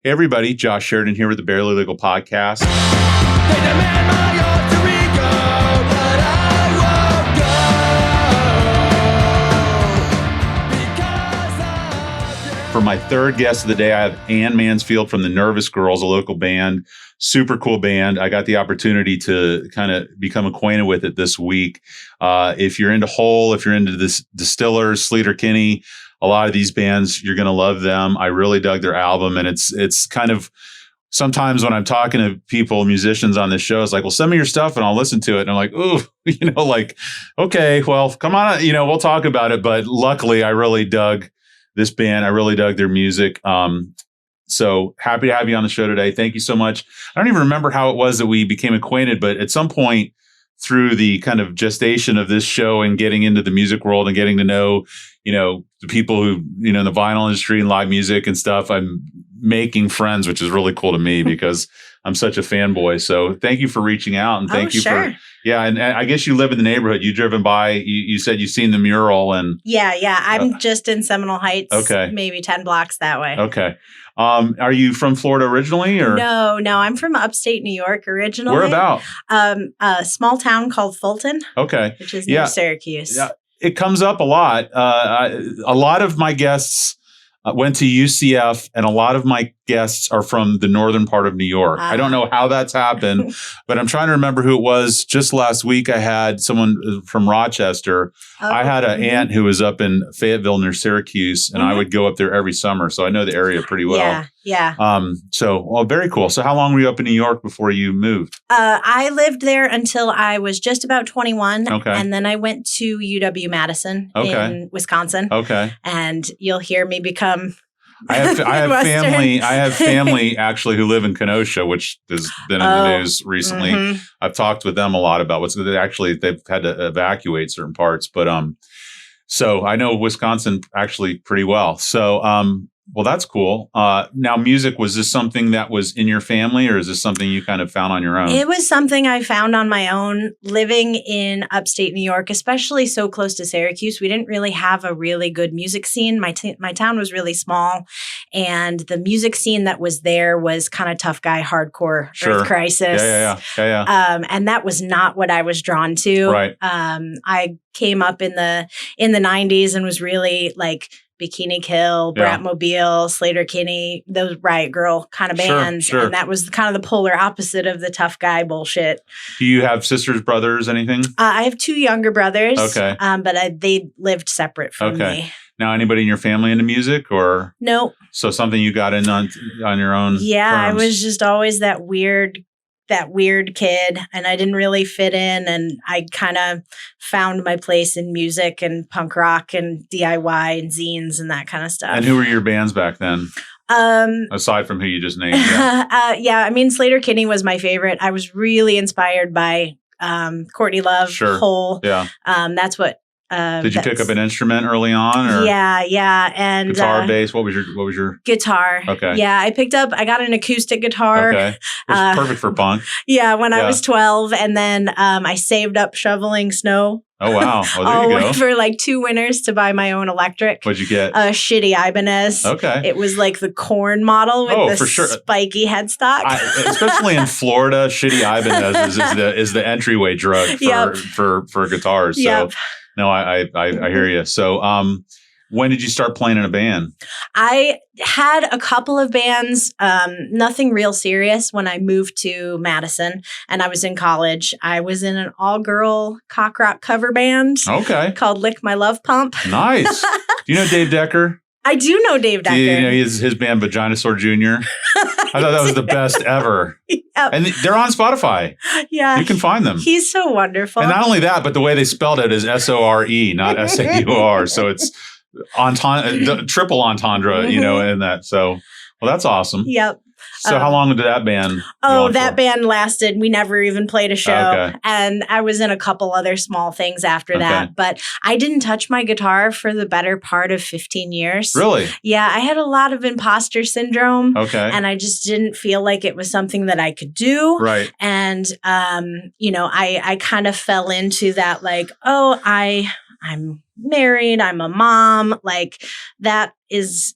Hey everybody, Josh Sheridan here with the Barely Legal Podcast. They demand my alter ego, but I won't go. For my third guest of the day, I have Ann Mansfield from the Nervous Girls, a local band. Super cool band. I got the opportunity to kind of become acquainted with it this week. If you're into Hole, if you're into this Distillers, Sleater-Kinney, a lot of these bands, you're going to love them. I really dug their album, and it's kind of sometimes when I'm talking to people, musicians on this show, it's like, well, send me your stuff and I'll listen to it. And I'm like, ooh, like, okay, well, come on, we'll talk about it. But luckily, I really dug this band. I really dug their music. So happy to have you on the show today. Thank you so much. I don't even remember how it was that we became acquainted, but at some point through the kind of gestation of this show and getting into the music world and getting to know, the people who, in the vinyl industry and live music and stuff, I'm making friends, which is really cool to me because I'm such a fanboy. So thank you for reaching out, and thank you for, and I guess you live in the neighborhood. You driven by, you said you've seen the mural and. Yeah. I'm just in Seminole Heights. Okay. Maybe 10 blocks that way. Okay. Are you from Florida originally or? No, I'm from upstate New York originally. Where about? A small town called Fulton. Okay. Which is near Syracuse. Yeah. It comes up a lot. A lot of my guests went to UCF, and a lot of my guests are from the northern part of New York. I don't know how that's happened, but I'm trying to remember who it was. Just last week, I had someone from Rochester. I had an aunt who was up in Fayetteville near Syracuse, and I would go up there every summer. So I know the area pretty well. Yeah. So very cool. So how long were you up in New York before you moved? I lived there until I was just about 21. Okay. And then I went to UW-Madison in Wisconsin. Okay. And you'll hear me become I have family actually who live in Kenosha, which has been in the news recently. I've talked with them a lot about they've had to evacuate certain parts, but so I know Wisconsin actually pretty well. So well, that's cool. Now, music, was this something that was in your family, or is this something you kind of found on your own? It was something I found on my own living in upstate New York, especially so close to Syracuse. We didn't really have a really good music scene. My town was really small, and the music scene that was there was kind of tough guy, hardcore, Earth Crisis. Yeah. And that was not what I was drawn to. Right. I came up in the 90s and was really like Bikini Kill, Bratmobile, Sleater-Kinney, those Riot Girl kind of bands. Sure. And that was kind of the polar opposite of the tough guy bullshit. Do you have sisters, brothers, anything? I have two younger brothers. Okay. But they lived separate from me. Now, anybody in your family into music or? Nope. So something you got in on your own terms? I was just always that weird kid, and I didn't really fit in, and I kind of found my place in music and punk rock and DIY and zines and that kind of stuff. And who were your bands back then? Aside from who you just named. I mean, Sleater-Kinney was my favorite. I was really inspired by Courtney Love, Hole. Yeah. That's what. Did you pick up an instrument early on? Or? Yeah. And guitar, bass. What was your guitar? Okay. Yeah, I got an acoustic guitar. Okay. It's perfect for punk. Yeah, when I was 12, and then I saved up shoveling snow. Oh wow! Well, there you go. For like 2 winters to buy my own electric. What'd you get? A shitty Ibanez. Okay. It was like the Korn model with spiky headstock. Especially in Florida, shitty Ibanez is the entryway drug for guitars. So. Yep. No, I hear you. So, when did you start playing in a band? I had a couple of bands, nothing real serious when I moved to Madison and I was in college. I was in an all-girl cock rock cover band called Lick My Love Pump. Nice. Do you know Dave Decker? I do know Dave Decker. His band Vaginosaur Jr.? I thought that was the best ever. Yep. And they're on Spotify. Yeah. You can find them. He's so wonderful. And not only that, but the way they spelled it is SORE, not SAUR. So it's triple entendre, in that. So, well, that's awesome. Yep. So how long did that band band lasted. We never even played a show. Okay. And I was in a couple other small things after that. But I didn't touch my guitar for the better part of 15 years. Really? Yeah. I had a lot of imposter syndrome. Okay. And I just didn't feel like it was something that I could do. Right. And, I kind of fell into that like, I'm married, I'm a mom. Like that is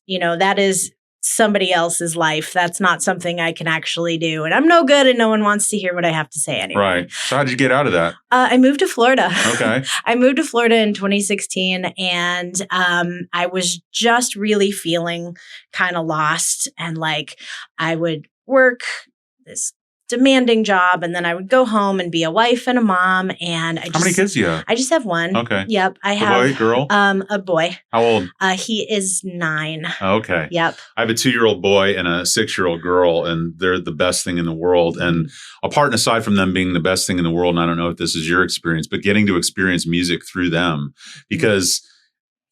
somebody else's life. That's not something I can actually do. And I'm no good and no one wants to hear what I have to say anyway. Right. So how'd you get out of that? I moved to Florida. Okay. I moved to Florida in 2016 and I was just really feeling kind of lost and like I would work this demanding job and then I would go home and be a wife and a mom and How many kids do you have? I just have one. Okay. Yep. I A have boy, girl? a boy. How old? He is 9. Okay. Yep. I have a 2-year-old boy and a 6-year-old girl, and they're the best thing in the world. And apart and aside from them being the best thing in the world, and I don't know if this is your experience, but getting to experience music through them because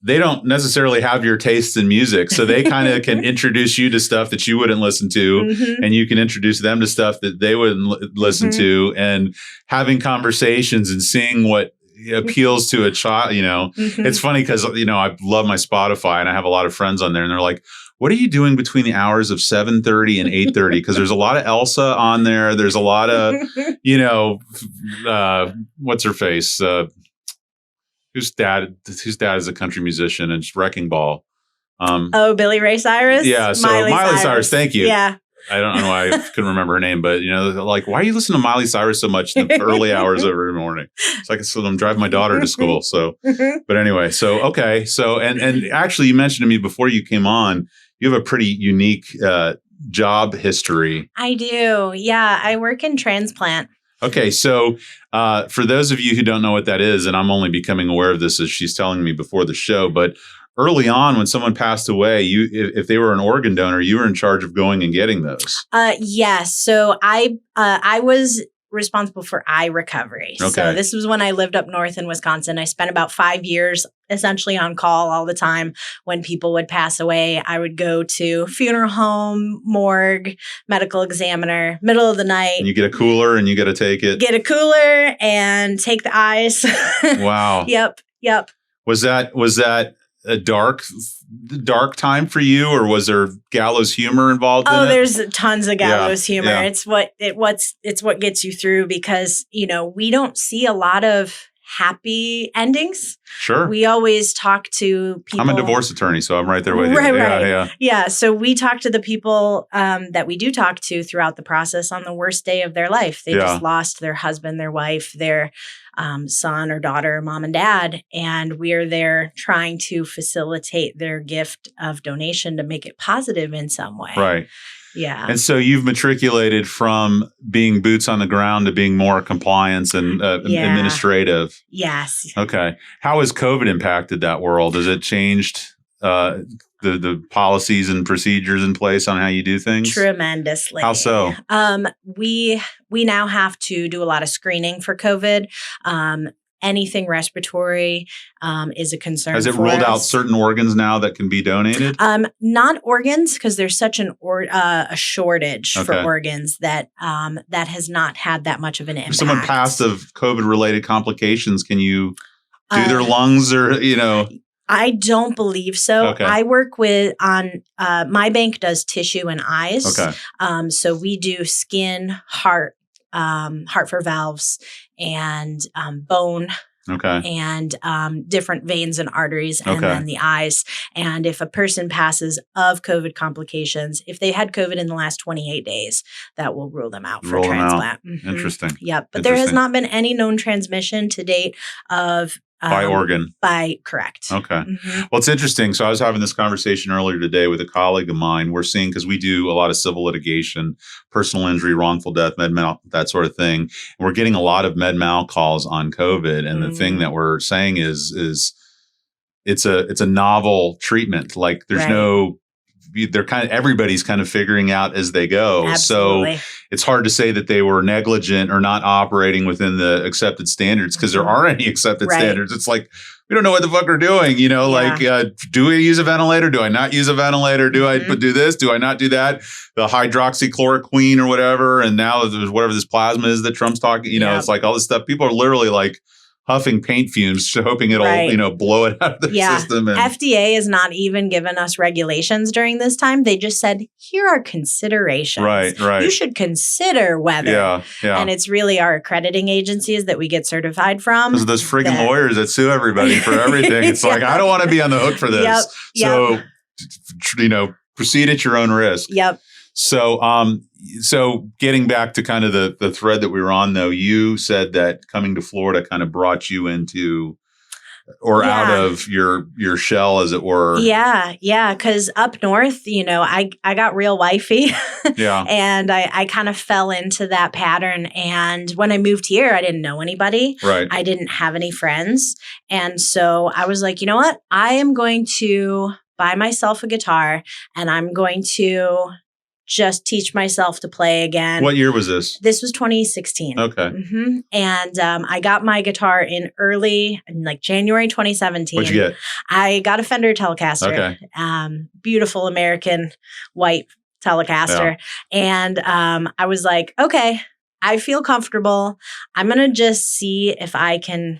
they don't necessarily have your tastes in music. So they kind of can introduce you to stuff that you wouldn't listen to. And you can introduce them to stuff that they wouldn't listen to, and having conversations and seeing what appeals to a child. You know, it's funny because, you know, I love my Spotify and I have a lot of friends on there and they're like, what are you doing between the hours of 7:30 and 8:30? Because there's a lot of Elsa on there. There's a lot of, you know, what's her face? Whose dad is a country musician and Wrecking Ball. Billy Ray Cyrus? Yeah, so Miley Cyrus, thank you. Yeah. I don't know why I couldn't remember her name, but, you know, like, why are you listening to Miley Cyrus so much in the early hours of every morning? It's like, so I'm driving my daughter to school. So, but anyway, so, okay. So, and actually you mentioned to me before you came on, you have a pretty unique job history. I do. Yeah. I work in transplant. Okay, so for those of you who don't know what that is, and I'm only becoming aware of this as she's telling me before the show, but early on when someone passed away, if they were an organ donor, you were in charge of going and getting those. Yes. So I was responsible for eye recovery. Okay. So this was when I lived up north in Wisconsin. I spent about 5 years essentially on call all the time. When people would pass away, I would go to funeral home, morgue, medical examiner, middle of the night. And you get a cooler and you got to take it. Get a cooler and take the eyes. Wow. Yep. Was that a dark time for you, or was there gallows humor involved in it? Oh, there's tons of gallows humor. Yeah. It's what gets you through because, you know, we don't see a lot of happy endings. Sure. We always talk to people. I'm a divorce attorney, so I'm right there with you. Right. Yeah. So we talk to the people that we do talk to throughout the process on the worst day of their life. They just lost their husband, their wife, their son or daughter, mom and dad. And we're there trying to facilitate their gift of donation to make it positive in some way. Right. Yeah. And so you've matriculated from being boots on the ground to being more compliance and administrative. Yes. Okay. How has COVID impacted that world? Has it changed the policies and procedures in place on how you do things? Tremendously. How so? We now have to do a lot of screening for COVID. Anything respiratory is a concern. Has it for ruled out us. certain organs now that can be donated? Not organs, because there's such a shortage for Okay. organs that that has not had that much of an impact. If someone passed of COVID-related complications, can you do their lungs or, you know? I don't believe so. Okay. I work my bank does tissue and eyes. Okay. So we do skin, heart for valves, and bone. Okay. And different veins and arteries, and Okay. then the eyes. And if a person passes of COVID complications, if they had COVID in the last 28 days, that will rule them out for Rule them out. transplant. Mhm. Interesting. Yep. But there has Interesting. not been any known transmission to date of By organ. Correct. Okay. Mhm. Well, it's interesting. So I was having this conversation earlier today with a colleague of mine. We're seeing, because we do a lot of civil litigation, personal injury, wrongful death, med mal, that sort of thing. And we're getting a lot of med mal calls on COVID. And the thing that we're saying is it's a novel treatment. Like there's Right. everybody's kind of figuring out as they go. Absolutely. So it's hard to say that they were negligent or not operating within the accepted standards, because there aren't any accepted Right. standards. It's like, we don't know what the fuck we're doing. You know, like, do we use a ventilator? Do I not use a ventilator? Do I do this? Do I not do that? The hydroxychloroquine or whatever. And now there's whatever this plasma is that Trump's talking, you know, it's like all this stuff. People are literally like huffing paint fumes, hoping it'll, Right. you know, blow it out of the system. And FDA has not even given us regulations during this time. They just said, here are considerations. Right. You should consider whether. Yeah. And it's really our accrediting agencies that we get certified from. Those are those friggin' lawyers that sue everybody for everything. It's like, I don't want to be on the hook for this. Yep. So, you know, proceed at your own risk. Yep. So, so getting back to kind of the thread that we were on, though, you said that coming to Florida kind of brought you into or out of your shell, as it were. Yeah. Yeah. Cause up north, I got real wifey. Yeah. And I kind of fell into that pattern. And when I moved here, I didn't know anybody. Right. I didn't have any friends. And so I was like, you know what? I am going to buy myself a guitar and I'm going to just teach myself to play again. What year was this? This was 2016. Okay. Mm-hmm. And I got my guitar in like January 2017. What'd you get? I got a Fender Telecaster. Okay. Beautiful American white Telecaster. Yeah. And I was like, okay, I feel comfortable. I'm going to just see if I can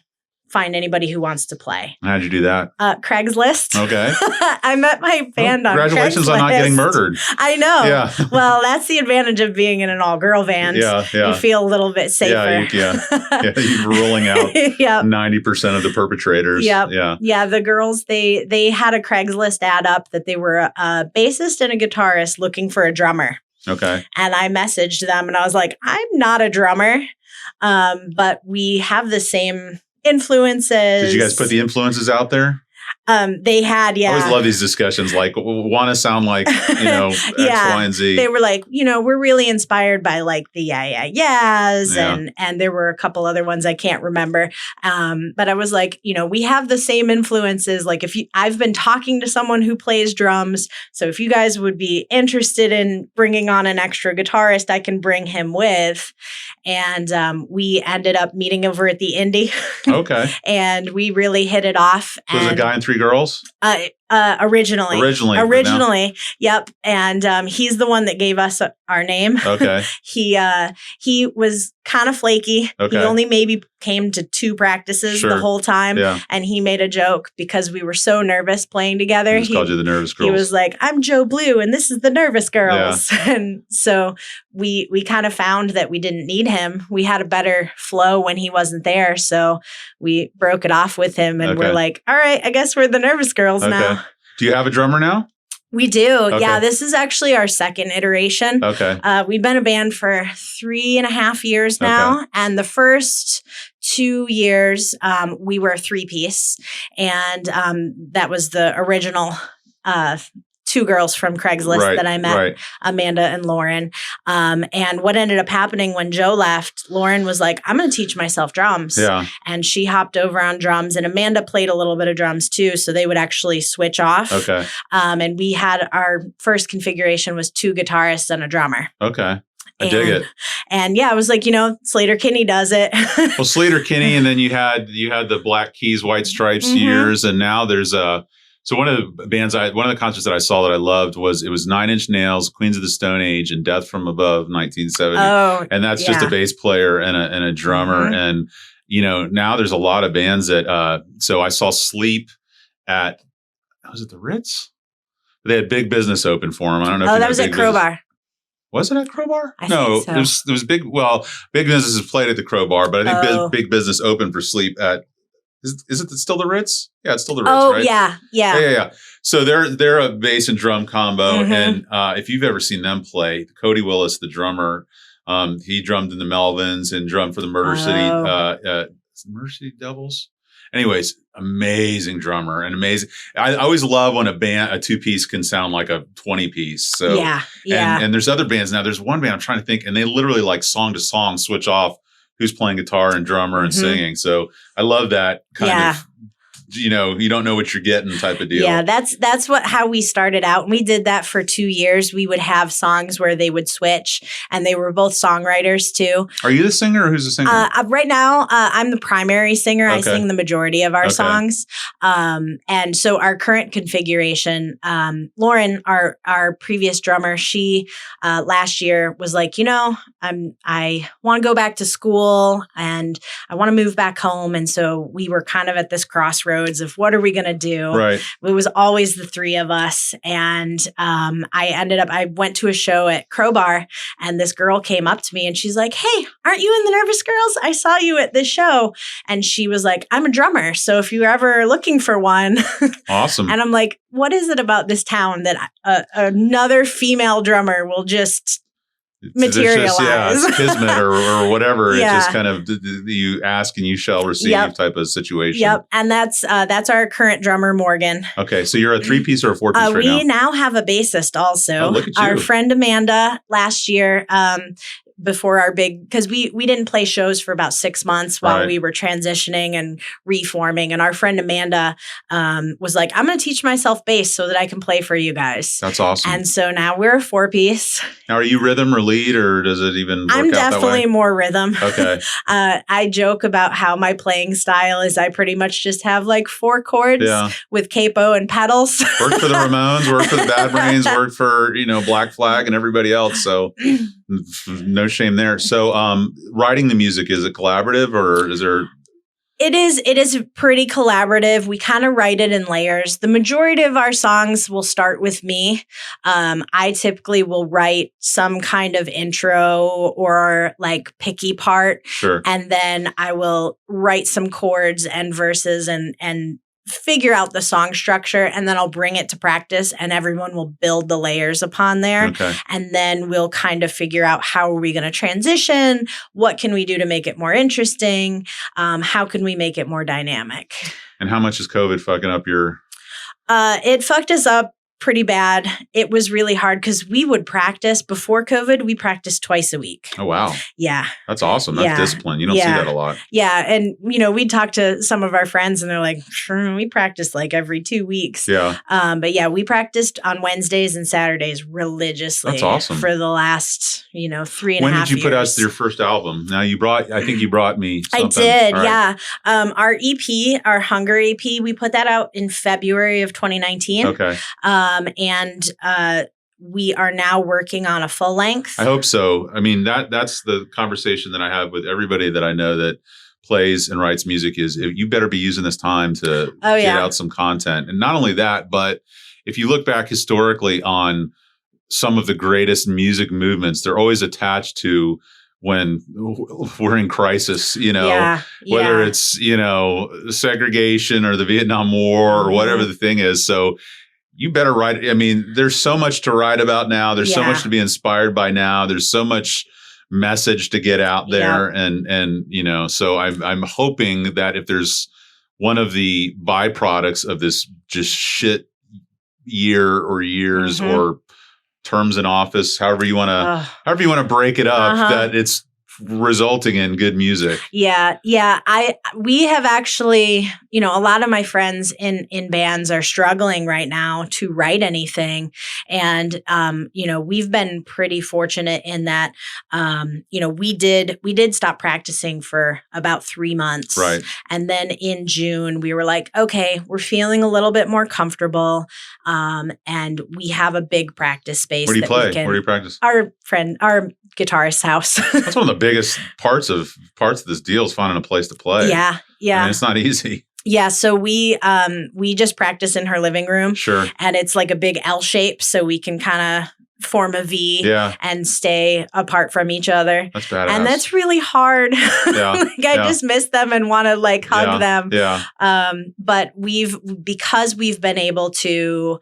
find anybody who wants to play. How'd you do that? Craigslist. Okay. I met my band on congratulations Craigslist. on not getting murdered. I know. Yeah. Well, that's the advantage of being in an all-girl band. Yeah. You feel a little bit safer. Yeah. You're ruling out 90% of the perpetrators. Yep. Yeah. Yeah. The girls, they had a Craigslist ad up that they were a bassist and a guitarist looking for a drummer. Okay. And I messaged them and I was like, I'm not a drummer, but we have the same influences. Did you guys put the influences out there? They had, yeah. I always love these discussions. Like, want to sound like, X, Y, and Z. They were like, we're really inspired by like the yeahs, and there were a couple other ones I can't remember. But I was like, we have the same influences. Like I've been talking to someone who plays drums. So if you guys would be interested in bringing on an extra guitarist, I can bring him with. And we ended up meeting over at the Indie. Okay. And we really hit it off. So there's a guy and 3 girls? Originally. Yep. And he's the one that gave us our name. Okay. He was kind of flaky. Okay. He only maybe came to 2 practices the whole time. Yeah. And he made a joke because we were so nervous playing together. He called you the Nervous Girls. He was like, I'm Joe Blue and this is the Nervous Girls. Yeah. And so we kind of found that we didn't need him. We had a better flow when he wasn't there. So we broke it off with him and we're like, all right, I guess we're the Nervous Girls now. Do you have a drummer now? We do. Okay. Yeah, this is actually our second iteration. Okay. We've been a band for 3.5 years now. Okay. And the first 2 years, we were a 3-piece. And that was the original 2 girls from Craigslist that I met, Amanda and Lauren. And what ended up happening when Joe left, Lauren was like, I'm going to teach myself drums. Yeah. And she hopped over on drums and Amanda played a little bit of drums too. So they would actually switch off. Okay. And we had our first configuration was 2 guitarists and a drummer. Okay. I dig it. And yeah, I was like, Sleater-Kinney does it. Well, Sleater-Kinney, and then you had the Black Keys, White Stripes years, and now there's So one of the concerts that I saw that I loved was 9 Inch Nails, Queens of the Stone Age, and Death from Above, 1970. Oh, and that's just a bass player and a drummer. Mm-hmm. And now there's a lot of bands that. So I saw Sleep at was it the Ritz? They had Big Business open for them. I don't know. Oh, that was at Crowbar. Was it at Crowbar? I think so. There was big. Well, Big Business is played at the Crowbar, but I think Big Business opened for Sleep at. Is it still the Ritz? Yeah, it's still the Ritz, right? Yeah. So they're a bass and drum combo, and if you've ever seen them play, Cody Willis, the drummer, he drummed in the Melvins and drummed for the Murder City Devils. Anyways, amazing drummer and amazing. I always love when a 2-piece can sound like a 20-piece. So yeah. And there's other bands now. There's one band I'm trying to think, and they literally like song to song switch off who's playing guitar and drummer and singing. So I love that kind of, you don't know what you're getting type of deal. Yeah, that's how we started out. And we did that for 2 years. We would have songs where they would switch, and they were both songwriters too. Are you the singer or who's the singer? Right now, I'm the primary singer. Okay. I sing the majority of our songs. And so our current configuration, Lauren, our previous drummer, she last year was like, I want to go back to school and I want to move back home. And so we were kind of at this crossroads crossroads of what are we going to do? Right. It was always the three of us. And I went to a show at Crowbar, and this girl came up to me and she's like, "Hey, aren't you in the Nervous Girls? I saw you at this show." And she was like, "I'm a drummer. So if you're ever looking for one." Awesome. And I'm like, what is it about this town that another female drummer will just materialize? It's kismet or whatever. Yeah. It's just kind of you ask and you shall receive type of situation. Yep. And that's our current drummer, Morgan. Okay. So you're a 3-piece or a 4-piece right We now? now have a bassist also. Oh, look at you. Our friend Amanda last year, before our because we didn't play shows for about 6 months while we were transitioning and reforming. And our friend Amanda was like, "I'm going to teach myself bass so that I can play for you guys." That's awesome. And so now we're a 4-piece. Now, are you rhythm or lead, or does it even work I'm out that way? definitely more rhythm. Okay. I joke about how my playing style is I pretty much just have like 4 chords with capo and pedals. Worked for the Ramones, worked for the Bad Brains, worked for, Black Flag and everybody else. So no shame there. So writing the music, is it collaborative or is there... It is pretty collaborative. We kind of write it in layers. The majority of our songs will start with me. I typically will write some kind of intro or like picky part. Sure. And then I will write some chords and verses and figure out the song structure, and then I'll bring it to practice and everyone will build the layers upon there. Okay. And then we'll kind of figure out how are we going to transition? What can we do to make it more interesting? How can we make it more dynamic? And how much is COVID fucking up your... It fucked us up pretty bad. It was really hard because we would practice before COVID. We practiced twice a week. Oh, wow. Yeah. That's awesome. That's discipline. You don't see that a lot. Yeah. And, we'd talk to some of our friends and they're like, sure, we practice like every 2 weeks. Yeah. But yeah, we practiced on Wednesdays and Saturdays religiously. That's awesome. For the last, 3.5 years. When did you put out your first album? Now I think you brought me something. I did. Right. Yeah. Our EP, our Hunger EP, we put that out in February of 2019. Okay. And we are now working on a full length. I hope so. I mean, that's the conversation that I have with everybody that I know that plays and writes music is you better be using this time to get out some content. And not only that, but if you look back historically on some of the greatest music movements, they're always attached to when we're in crisis, whether it's, segregation or the Vietnam War or whatever the thing is. So you better write. I mean, there's so much to write about now. There's so much to be inspired by now. There's so much message to get out there. And so I'm hoping that if there's one of the byproducts of this just shit year or years or terms in office, however you want to break it up, that it's resulting in good music. Yeah. We have actually, a lot of my friends in bands are struggling right now to write anything. And, we've been pretty fortunate in that, we did stop practicing for about 3 months. Right. And then in June, we were like, okay, we're feeling a little bit more comfortable. And we have a big practice space. Where do you play? Where do you practice? Our guitarist's house. That's one of the biggest parts of this deal is finding a place to play. Yeah. I mean, it's not easy. Yeah, so we just practice in her living room. Sure. And it's like a big L shape, so we can kind of form a V and stay apart from each other. That's badass. And that's really hard. Yeah. I just miss them and want to hug them. Yeah. But because we've been able to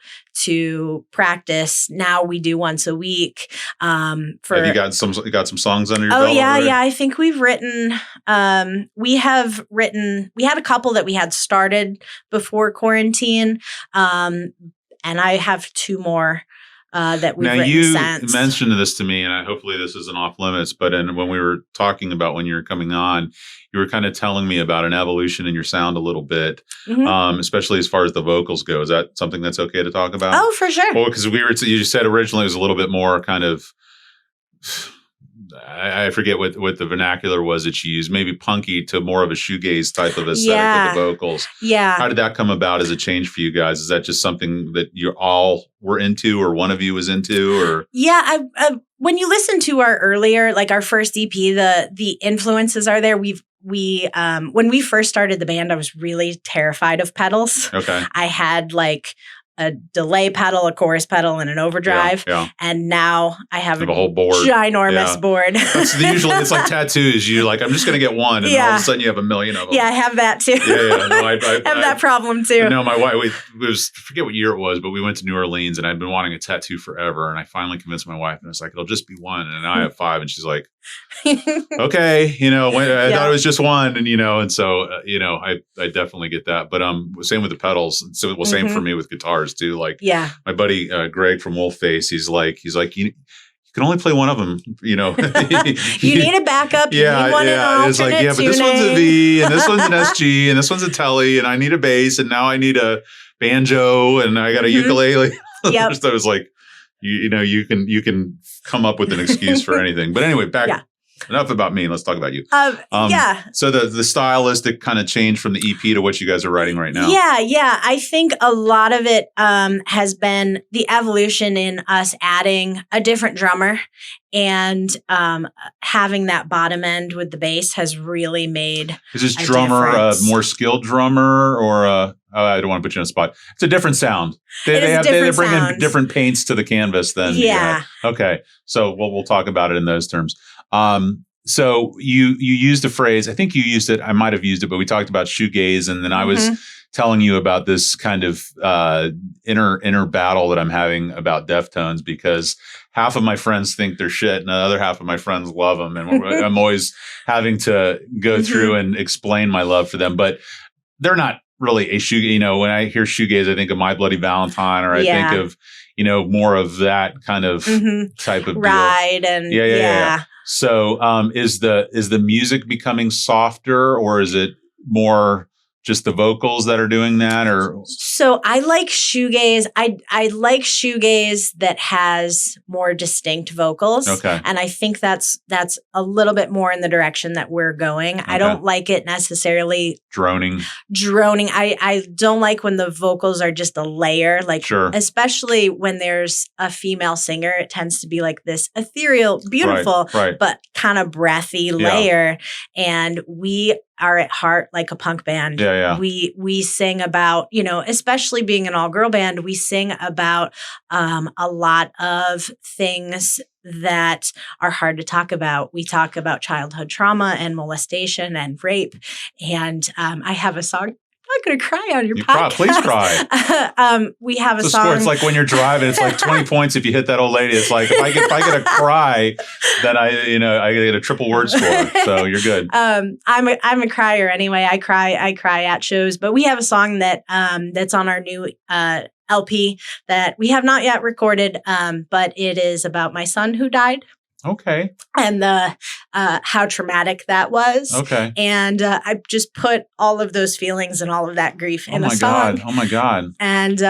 practice, now we do once a week. Have you got some songs under your belt? Oh yeah. I think we've written. We had a couple that we had started before quarantine, and I have 2 more. That we've written since. Now you mentioned this to me, and hopefully this isn't off limits, but when we were talking about when you were coming on, you were kind of telling me about an evolution in your sound a little bit, especially as far as the vocals go. Is that something that's okay to talk about? Oh, for sure. Well, because you said originally it was a little bit more kind of, I forget what the vernacular was that you used, maybe punky to more of a shoegaze type of aesthetic with the vocals. Yeah. How did that come about as a change for you guys? Is that just something that you all were into, or one of you was into, or? Yeah. When you listen to our earlier, like our first EP, the influences are there. when we first started the band, I was really terrified of pedals. Okay. I had like a delay pedal, a chorus pedal, and an overdrive. Yeah. And now I have a whole board. ginormous board. That's usually it's like tattoos. You're like, I'm just going to get one, and all of a sudden you have a million of them. Yeah, I have that too. Yeah. No, I have that problem too. No, my wife. I forget what year it was, but we went to New Orleans, and I'd been wanting a tattoo forever, and I finally convinced my wife, and I was like, it'll just be one, and now I have 5, and she's like, okay, I thought it was just one, and so I definitely get that, but same with the pedals, so same for me with guitars too. Like, my buddy Greg from Wolfface, he's like you can only play one of them, you need a backup. You need one in alternate it's like, but this one's a V, and this one's an SG, and this one's a Tele, and I need a bass, and now I need a banjo, and I got a ukulele. Yep. So I was like, you can come up with an excuse for anything. But anyway, enough about me. Let's talk about you. So the stylistic kind of change from the EP to what you guys are writing right now. Yeah. I think a lot of it has been the evolution in us adding a different drummer, and having that bottom end with the bass has really made. Is this drummer a more skilled drummer, or I don't want to put you on the spot? It's a different sound. They bring in different paints to the canvas than okay. So we'll talk about it in those terms. So you used a phrase, I think you used it, I might have used it, but we talked about shoegaze, and then I was telling you about this kind of inner battle that I'm having about Deftones, because half of my friends think they're shit and the other half of my friends love them, and I'm always having to go through and explain my love for them, but they're not really a shoegaze. When I hear shoegaze, I think of My Bloody Valentine, or I think of more of that kind of type of Ride deal. And yeah. So, is the music becoming softer, or is it more just the vocals that are doing that? Or so I like shoegaze. I like shoegaze that has more distinct vocals. Okay. And I think that's a little bit more in the direction that we're going. Okay. I don't like it necessarily droning. I don't like when the vocals are just a layer, like especially when there's a female singer, it tends to be like this ethereal, beautiful, but kind of breathy layer. And we are at heart like a punk band. Yeah. We sing about, especially being an all-girl band, we sing about a lot of things that are hard to talk about. We talk about childhood trauma and molestation and rape. And I have a song. I'm not going to cry on your podcast. Please cry. We have a song. It's like when you're driving, it's like 20 points if you hit that old lady. It's like if I get a cry, then I get a triple word score. So you're good. I'm a crier anyway. I cry at shows. But we have a song that that's on our new LP that we have not yet recorded, but it is about my son who died. Okay. And how traumatic that was. Okay. And I just put all of those feelings and all of that grief in a song. Oh my God. And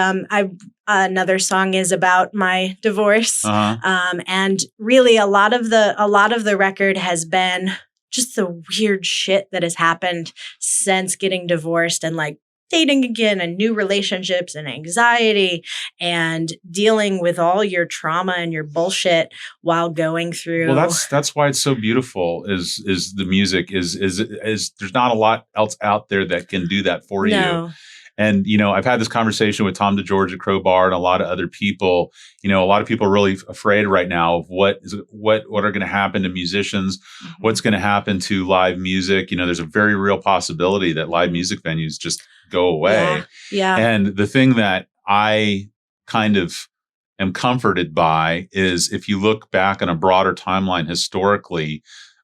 another song is about my divorce. And really a lot of the record has been just the weird shit that has happened since getting divorced, and like dating again and new relationships and anxiety and dealing with all your trauma and your bullshit while going through. Well, that's why it's so beautiful is the music is there's not a lot else out there that can do that for you. And, I've had this conversation with Tom DeGeorge at Crowbar and a lot of other people. A lot of people are really afraid right now of what are going to happen to musicians, what's going to happen to live music. There's a very real possibility that live music venues just go away. Yeah. And the thing that I kind of am comforted by is if you look back on a broader timeline historically,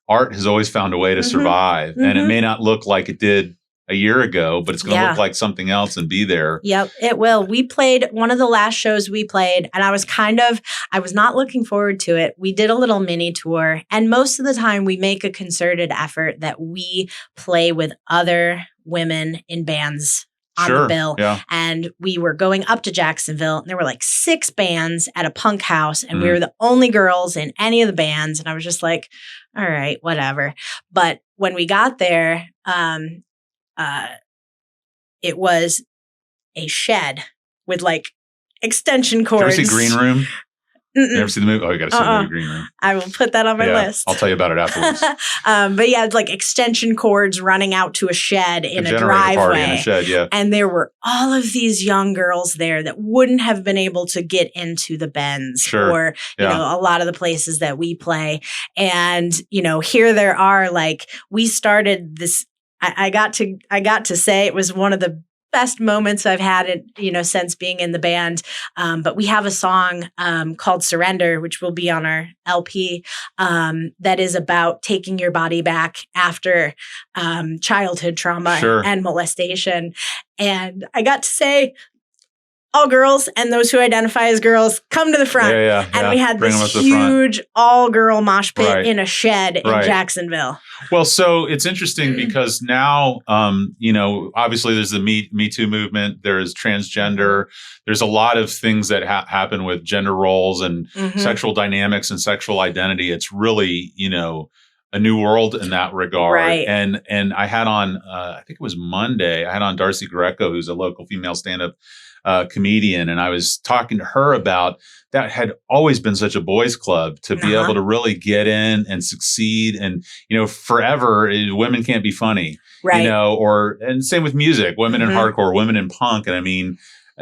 art has always found a way to survive. And it may not look like it did a year ago, but it's going to look like something else and be there. Yep, it will. We played one of the last shows we played, and I was not looking forward to it. We did a little mini tour, and most of the time we make a concerted effort that we play with other women in bands on the bill. Yeah. And we were going up to Jacksonville, and there were like 6 bands at a punk house, and we were the only girls in any of the bands. And I was just like, all right, whatever. But when we got there, it was a shed with like extension cords. Did you see Green Room? You never see the movie? Oh, you got to see the movie Green Room. I will put that on my list. I'll tell you about it afterwards. But yeah, it's like extension cords running out to a shed in a generator party in driveway. a shed, yeah. And there were all of these young girls there that wouldn't have been able to get into the Benz or, you know, a lot of the places that we play. And, you know, here there are, like, we started this. I got to say it was one of the best moments I've had it, you know, since being in the band. But we have a song called Surrender, which will be on our LP, that is about taking your body back after childhood trauma and molestation. And I got to say, all girls and those who identify as girls, come to the front. And we had this huge all-girl mosh pit in a shed in Jacksonville. Well, so it's interesting because now, you know, obviously there's the Me Too movement. There's transgender. There's a lot of things that happen with gender roles and sexual dynamics and sexual identity. It's really, you know, a new world in that regard. And I had on, I think it was Monday, I had on Darcy Greco, who's a local female stand-up comedian. And I was talking to her about that had always been such a boys club to be able to really get in and succeed. And, you know, forever women can't be funny, you know, and same with music, women in hardcore, women in punk. And I mean,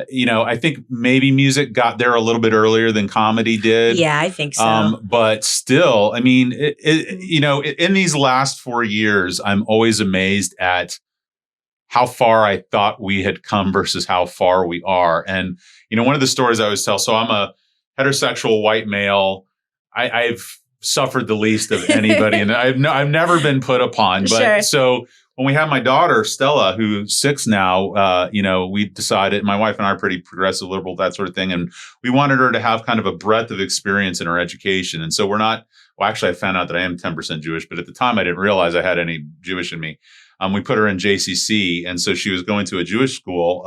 you know, I think maybe music got there a little bit earlier than comedy did. Yeah, I think so. But still, I mean, you know, in these last 4 years, I'm always amazed at how far I thought we had come versus how far we are. And, you know, one of the stories I always tell, so I'm a heterosexual white male. I've suffered the least of anybody and I've never been put upon. But so when we have my daughter, Stella, who's 6 now, you know, we decided, my wife and I are pretty progressive, liberal, that sort of thing. And we wanted her to have kind of a breadth of experience in her education. And so we're not, well, actually I found out that I am 10% Jewish, but at the time I didn't realize I had any Jewish in me. We put her in JCC. And so she was going to a Jewish school.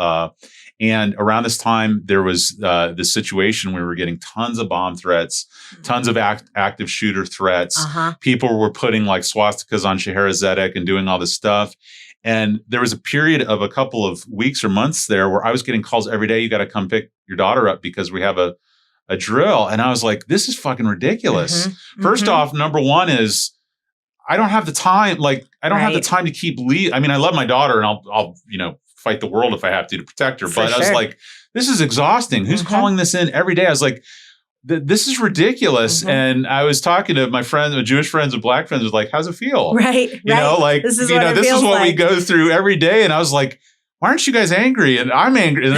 And around this time, there was this situation where we were getting tons of bomb threats, tons of active shooter threats. People were putting like swastikas on Scheherazade and doing all this stuff. And there was a period of a couple of weeks or months there where I was getting calls every day. You got to come pick your daughter up because we have a drill. And I was like, this is fucking ridiculous. First off, number one is, I don't have the time. Like, I don't have the time to keep I mean, I love my daughter and I'll, you know, fight the world if I have to protect her. But I was like, this is exhausting. Who's calling this in every day? I was like, this is ridiculous. And I was talking to my friends, my Jewish friends and black friends, was like, how's it feel? You know, like, this is what we go through every day. And I was like, why aren't you guys angry? And I'm angry. And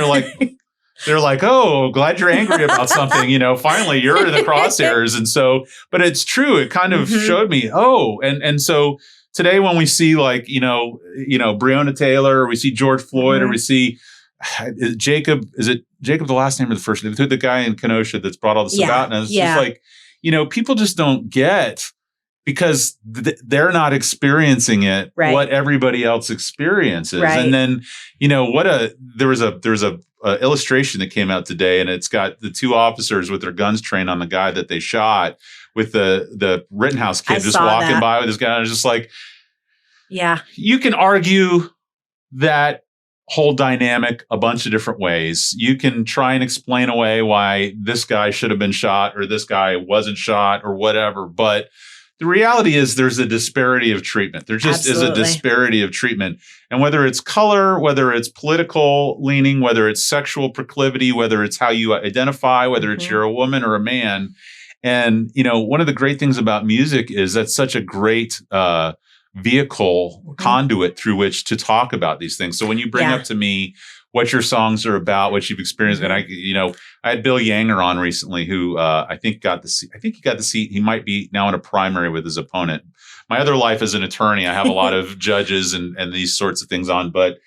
they're like, oh, glad you're angry about something. You know, finally you're in the crosshairs. And so, but it's true. It kind of showed me, and so today when we see like, you know, Breonna Taylor, or we see George Floyd, or we see Jacob, is it Jacob the last name or the first name? The guy in Kenosha that's brought all this about. And it's just like, you know, people just don't get, because they're not experiencing it, what everybody else experiences. And then, you know, there was a illustration that came out today, and it's got the 2 officers with their guns trained on the guy that they shot, with the Rittenhouse kid just walking by with this guy. And I was just like, you can argue that whole dynamic a bunch of different ways. You can try and explain away why this guy should have been shot or this guy wasn't shot or whatever. But the reality is there's a disparity of treatment. There just is a disparity of treatment. And whether it's color, whether it's political leaning, whether it's sexual proclivity, whether it's how you identify, whether it's you're a woman or a man. And, you know, one of the great things about music is that's such a great vehicle, conduit through which to talk about these things. So when you bring up to me what your songs are about, what you've experienced, and I had Bill Yanger on recently, who I think got the seat. I think he got the seat. He might be now in a primary with his opponent. My other life as an attorney, I have a lot of judges and these sorts of things on, but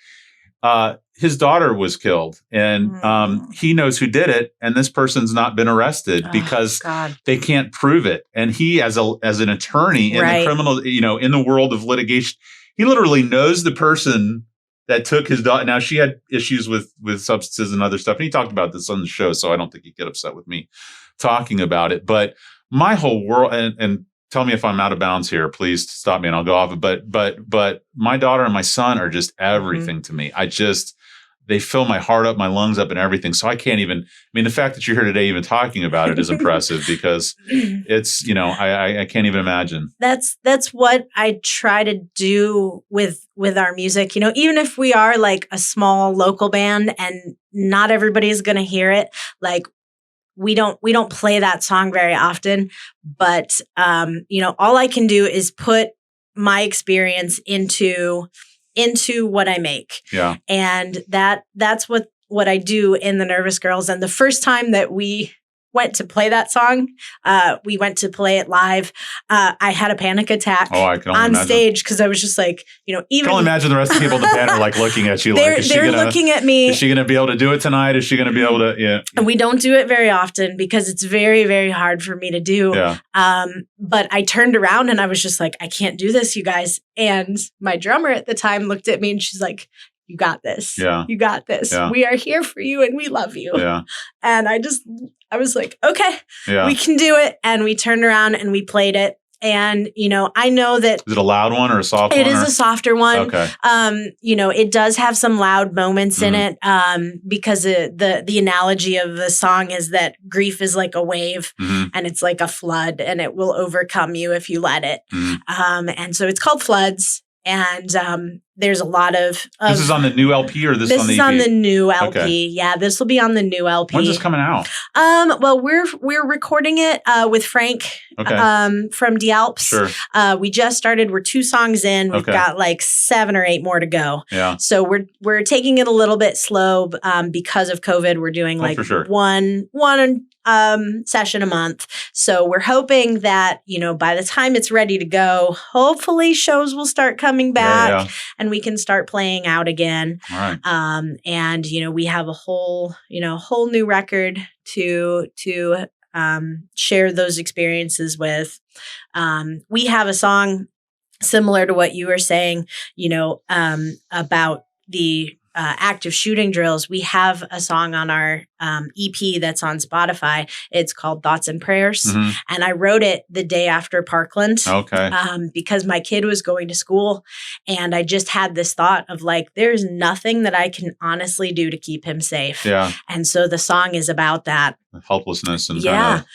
his daughter was killed, and he knows who did it, and this person's not been arrested because they can't prove it. And he, as an attorney in the criminal, you know, in the world of litigation, he literally knows the person that took his daughter. Now, she had issues with substances and other stuff, and he talked about this on the show, so I don't think he'd get upset with me talking about it. But my whole world, and tell me if I'm out of bounds here, please stop me and I'll go off. But my daughter and my son are just everything to me. they fill my heart up, my lungs up, and everything. So I can't even. I mean, the fact that you're here today, even talking about it, is impressive because it's I can't even imagine. That's what I try to do with our music. Even if we are like a small local band and not everybody's going to hear it, like we don't play that song very often, but all I can do is put my experience into what I make. Yeah. And that's what I do in the Nervous Girls. And the first time that we went to play that song, we went to play it live. I had a panic attack I can only on imagine. Stage because I was just like, I can only imagine the rest of the people in the band are like looking at you like, they're looking at me. Is she going to be able to do it tonight? Is she going to be able to? Yeah. And we don't do it very often because it's very, very hard for me to do. Yeah. But I turned around and I was just like, I can't do this, you guys. And my drummer at the time looked at me and she's like, you got this. Yeah. You got this. Yeah. We are here for you and we love you. Yeah. And I was like, okay, Yeah. we can do it. And we turned around and we played it. And, I know that Is it a loud one or a soft one? it is a softer one. Okay. It does have some loud moments in it because the analogy of the song is that grief is like a wave and it's like a flood and it will overcome you if you let it. And so it's called Floods. And there's a lot of this is on the new LP or this on the EP? This is on the new LP. Okay. Yeah, this will be on the new LP. When's this coming out? Well, we're recording it with Frank from the Alps. Sure. We just started. We're 2 songs in. We've got like 7 or 8 more to go. Yeah. So we're taking it a little bit slow because of COVID. We're doing like for sure. one session a month. So we're hoping that, by the time it's ready to go, hopefully shows will start coming back and we can start playing out again. All right. And, we have a whole new record to share those experiences with. We have a song similar to what you were saying, about the active shooting drills. We have a song on our EP that's on Spotify. It's called Thoughts and Prayers. And I wrote it the day after Parkland. Okay. Because my kid was going to school and I just had this thought of like, there's nothing that I can honestly do to keep him safe. Yeah. And so the song is about that. Helplessness and about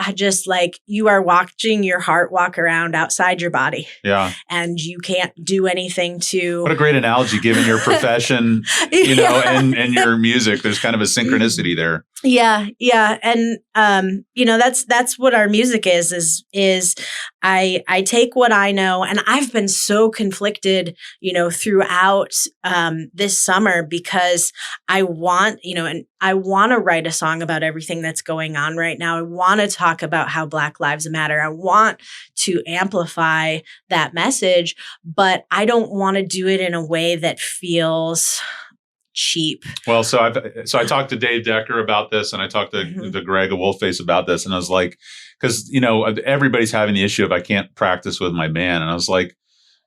how just like you are watching your heart walk around outside your body. Yeah. And you can't do anything to. What a great analogy given your profession, and your music. There's kind of a synchronicity there. Yeah. Yeah. And, that's what our music is I take what I know, and I've been so conflicted, throughout this summer because I want, and I want to write a song about everything that's going on right now. I want to talk about how Black Lives Matter. I want to amplify that message, but I don't want to do it in a way that feels cheap. Well, so I talked to Dave Decker about this, and I talked to Greg of Wolfface about this, and I was like, because everybody's having the issue of I can't practice with my band, and I was like,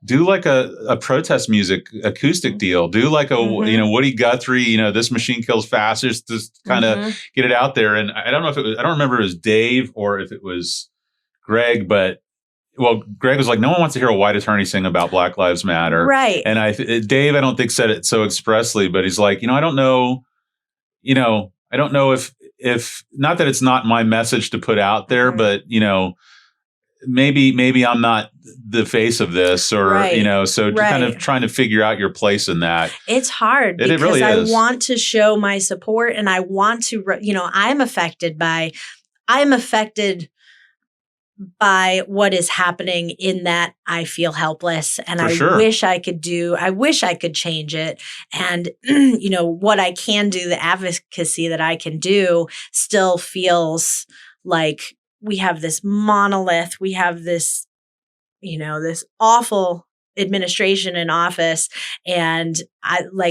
do like a protest music acoustic deal. Do like a Woody Guthrie, This Machine Kills Fast, just kind of get it out there. And I don't know if I don't remember if it was Dave or if it was Greg, but. Well, Greg was like, no one wants to hear a white attorney sing about Black Lives Matter. Right. And Dave, I don't think said it so expressly, but he's like, I don't know, I don't know if not that it's not my message to put out there, but, maybe I'm not the face of this or, so kind of trying to figure out your place in that. It's hard because really I is. want to show my support and I want to, I'm affected by what is happening in that I feel helpless and wish I could change it. And, what I can do, the advocacy that I can do still feels like we have this monolith. We have this, this awful administration in office. And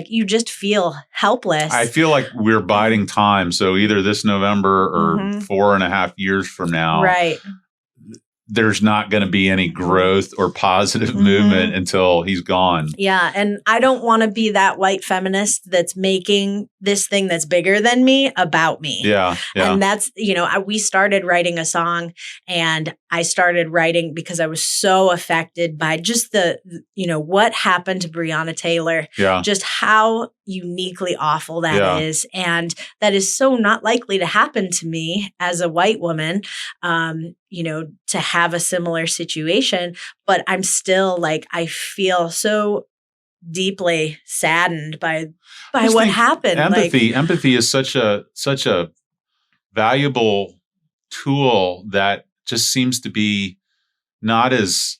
you just feel helpless. I feel like we're biding time. So either this November or 4.5 years from now. Right. there's not going to be any growth or positive movement until he's gone. Yeah. And I don't want to be that white feminist that's making this thing that's bigger than me about me. Yeah. Yeah. And that's, we started writing a song, and I started writing because I was so affected by just what happened to Breonna Taylor, just how uniquely awful that is. And that is so not likely to happen to me as a white woman, to have a similar situation. But I'm still like, I feel so deeply saddened by what happened. Empathy is such a valuable tool that just seems to be not as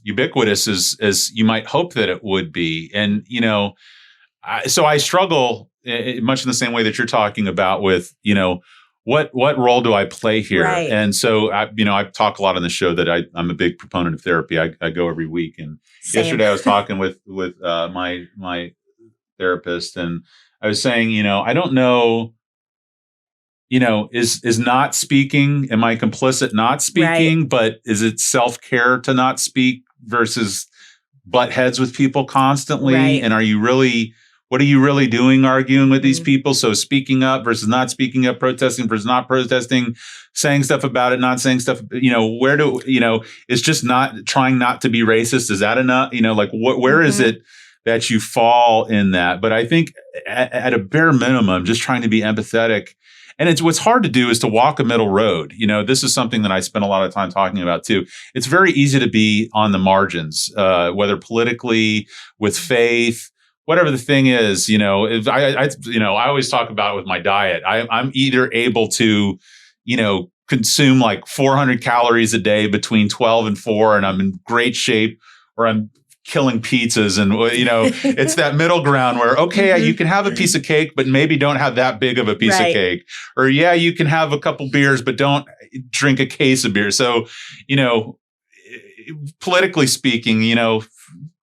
ubiquitous as you might hope that it would be. And, so I struggle much in the same way that you're talking about with, what role do I play here? Right. And so, I talk a lot on the show that I'm a big proponent of therapy. I go every week. And yesterday I was talking with my therapist, and I was saying, I don't know, is not speaking, am I complicit not speaking? Right. But is it self-care to not speak versus butt heads with people constantly? Right. And what are you really doing arguing with these people? So speaking up versus not speaking up, protesting versus not protesting, saying stuff about it, not saying stuff, it's just not trying not to be racist. Is that enough? Where is it that you fall in that? But I think at a bare minimum, just trying to be empathetic. And what's hard to do is to walk a middle road. This is something that I spend a lot of time talking about too. It's very easy to be on the margins, whether politically, with faith, whatever the thing is. I always talk about it with my diet. I'm either able to, consume like 400 calories a day between 12 and 4, and I'm in great shape, or I'm killing pizzas. And, it's that middle ground where, okay, you can have a piece of cake, but maybe don't have that big of a piece of cake. Or, you can have a couple beers, but don't drink a case of beer. So, politically speaking,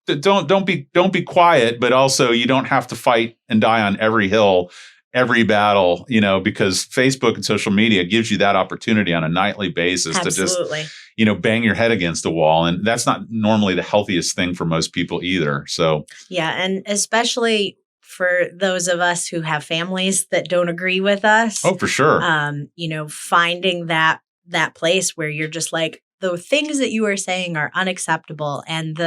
don't be quiet, but also you don't have to fight and die on every hill, every battle, because Facebook and social media gives you that opportunity on a nightly basis. Absolutely. To just, bang your head against the wall. And that's not normally the healthiest thing for most people either. So, yeah. And especially for those of us who have families that don't agree with us. Oh, for sure. Finding that place where you're just like, the things that you are saying are unacceptable. And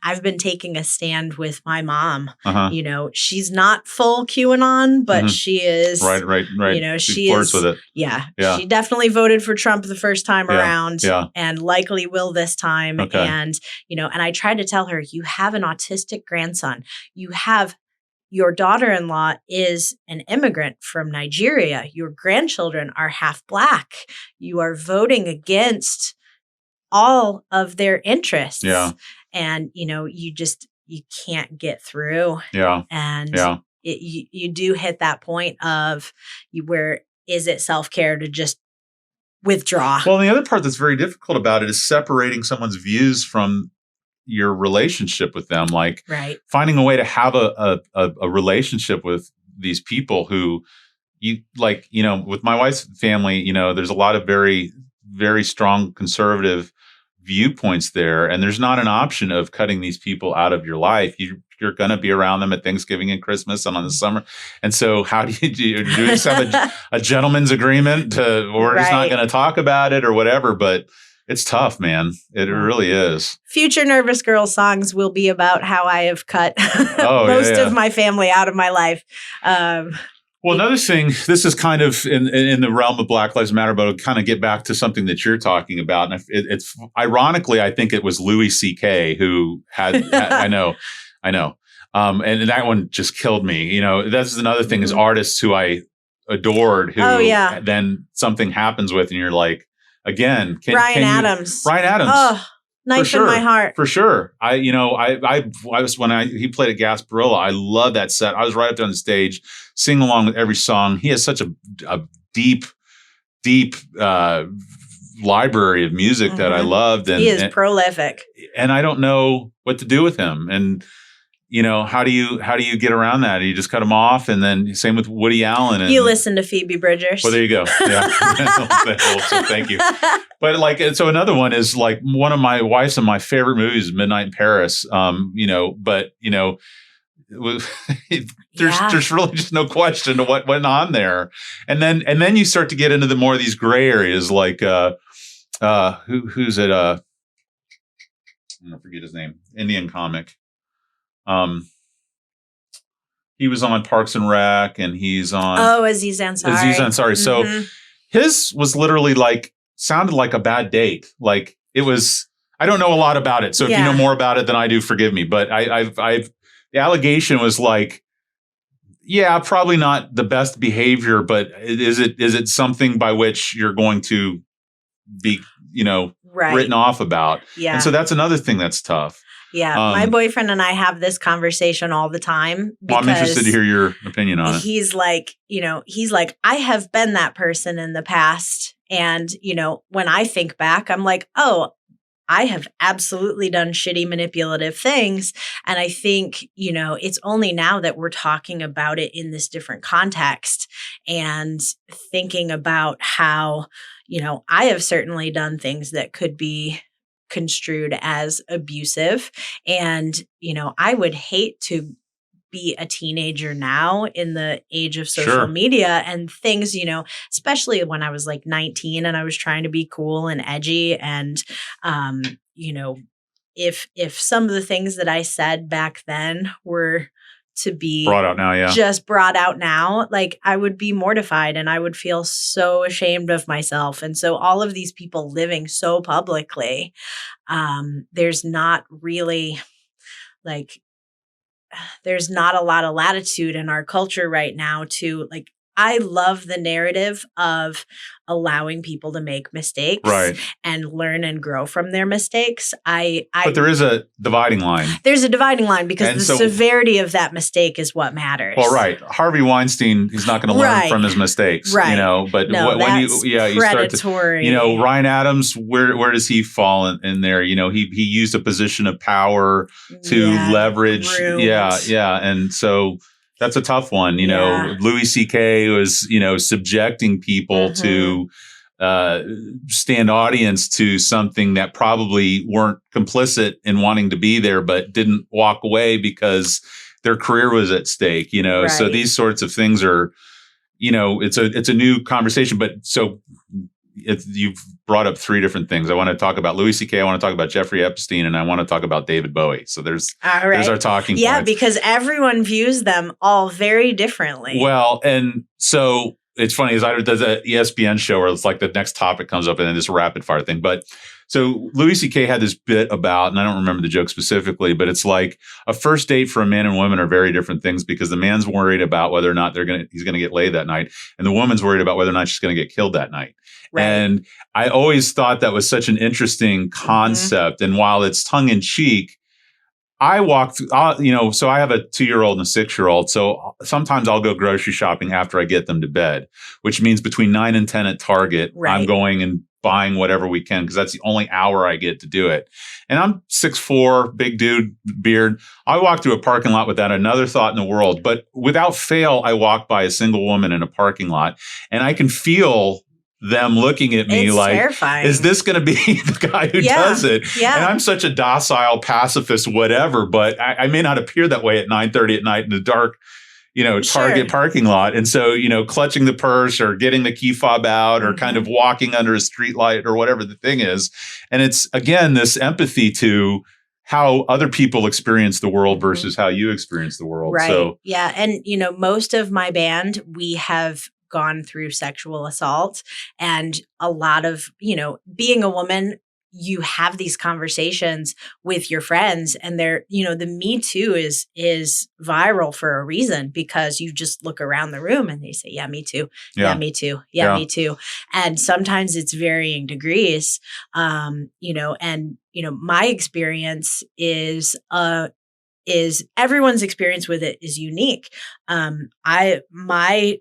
I've been taking a stand with my mom. She's not full QAnon, but she is. Right. She flirts with it. Yeah. She definitely voted for Trump the first time around, and likely will this time. Okay. And, and I tried to tell her, you have an autistic grandson. Your daughter-in-law is an immigrant from Nigeria. Your grandchildren are half Black. You are voting against all of their interests. Yeah. And, you can't get through. Yeah. And you do hit that point of where is it self-care to just withdraw? Well, the other part that's very difficult about it is separating someone's views from your relationship with them. Like finding a way to have a relationship with these people who with my wife's family, there's a lot of very, very strong conservative viewpoints there, and there's not an option of cutting these people out of your life. You're going to be around them at Thanksgiving and Christmas and on the summer. And so how do you just have a gentleman's agreement we're just not going to talk about it or whatever? But it's tough, man. It really is. Future Nervous Girl songs will be about how I have cut most of my family out of my life. Well, another thing, this is kind of in the realm of Black Lives Matter, but it'll kind of get back to something that you're talking about. And it's ironically, I think it was Louis C.K. who had I know. And that one just killed me. That's another thing is artists who I adored who then something happens with, and you're like, again, Bryan Adams. Oh, knife in my heart. For sure. I was when he played at Gasparilla. I love that set. I was right up there on the stage, singing along with every song. He has such a deep library of music that I loved. And he is prolific. And I don't know what to do with him. And how do you get around that? You just cut them off, and then same with Woody Allen. And, you listen to Phoebe Bridgers. Well, there you go. Yeah. So thank you. But so another one is like one of my wife's and my favorite movies is Midnight in Paris. There's really just no question to what went on there. And then you start to get into the more of these gray areas, like who's it? I forget his name. Indian comic. He was on Parks and Rec, and he's on Aziz Ansari. Aziz Ansari. So his was literally sounded like a bad date. Like it was. I don't know a lot about it, so if you know more about it than I do, forgive me. But the allegation was like, yeah, probably not the best behavior, but is it something by which you're going to be, written off about? Yeah. And so that's another thing that's tough. Yeah. My boyfriend and I have this conversation all the time. Well, I'm interested to hear your opinion on it. He's like, I have been that person in the past. And, when I think back, I'm like, oh, I have absolutely done shitty manipulative things. And I think, it's only now that we're talking about it in this different context and thinking about how, I have certainly done things that could be construed as abusive. And, I would hate to be a teenager now in the age of social media and things, especially when I was like 19 and I was trying to be cool and edgy. And, if some of the things that I said back then were to be brought out now, just brought out now, like I would be mortified and I would feel so ashamed of myself. And so all of these people living so publicly, there's not really there's not a lot of latitude in our culture right now to I love the narrative of allowing people to make mistakes and learn and grow from their mistakes. But there is a dividing line. There's a dividing line because the severity of that mistake is what matters. Well, right. Harvey Weinstein, he's not going to learn from his mistakes, but when you start to, Ryan Adams, where does he fall in there? He used a position of power to leverage. Groomed. Yeah. And so that's a tough one. Louis C.K. was, subjecting people to stand audience to something that probably weren't complicit in wanting to be there, but didn't walk away because their career was at stake, So these sorts of things are, it's a new conversation. But so you've brought up three different things. I want to talk about Louis C.K., I want to talk about Jeffrey Epstein, and I want to talk about David Bowie. So there's our talking points. Yeah, because everyone views them all very differently. Well, and so it's funny, there's an ESPN show where it's like the next topic comes up and then this rapid fire thing. But so Louis C.K. had this bit about, and I don't remember the joke specifically, but it's like a first date for a man and woman are very different things because the man's worried about whether or not he's going to get laid that night. And the woman's worried about whether or not she's going to get killed that night. Right. And I always thought that was such an interesting concept. And while it's tongue in cheek, so I have a 2-year-old and a 6-year-old. So sometimes I'll go grocery shopping after I get them to bed, which means between 9 and 10 at Target, I'm going and buying whatever we can because that's the only hour I get to do it. And I'm 6'4", big dude, beard. I walk through a parking lot without another thought in the world. But without fail, I walk by a single woman in a parking lot and I can feel them looking at me terrifying. Is this going to be the guy who does it? Yeah. And I'm such a docile pacifist, whatever, but I may not appear that way at 9:30 at night in the dark, Target parking lot. And so, clutching the purse or getting the key fob out or kind of walking under a street light or whatever the thing is. And it's, again, this empathy to how other people experience the world versus how you experience the world. Right. So, yeah. And, most of my band, we have gone through sexual assault and a lot of, being a woman, you have these conversations with your friends and they're, the Me Too is viral for a reason because you just look around the room and they say, yeah, me too. Yeah, me too. Yeah, me too. And sometimes it's varying degrees, and, my experience is everyone's experience with it is unique. My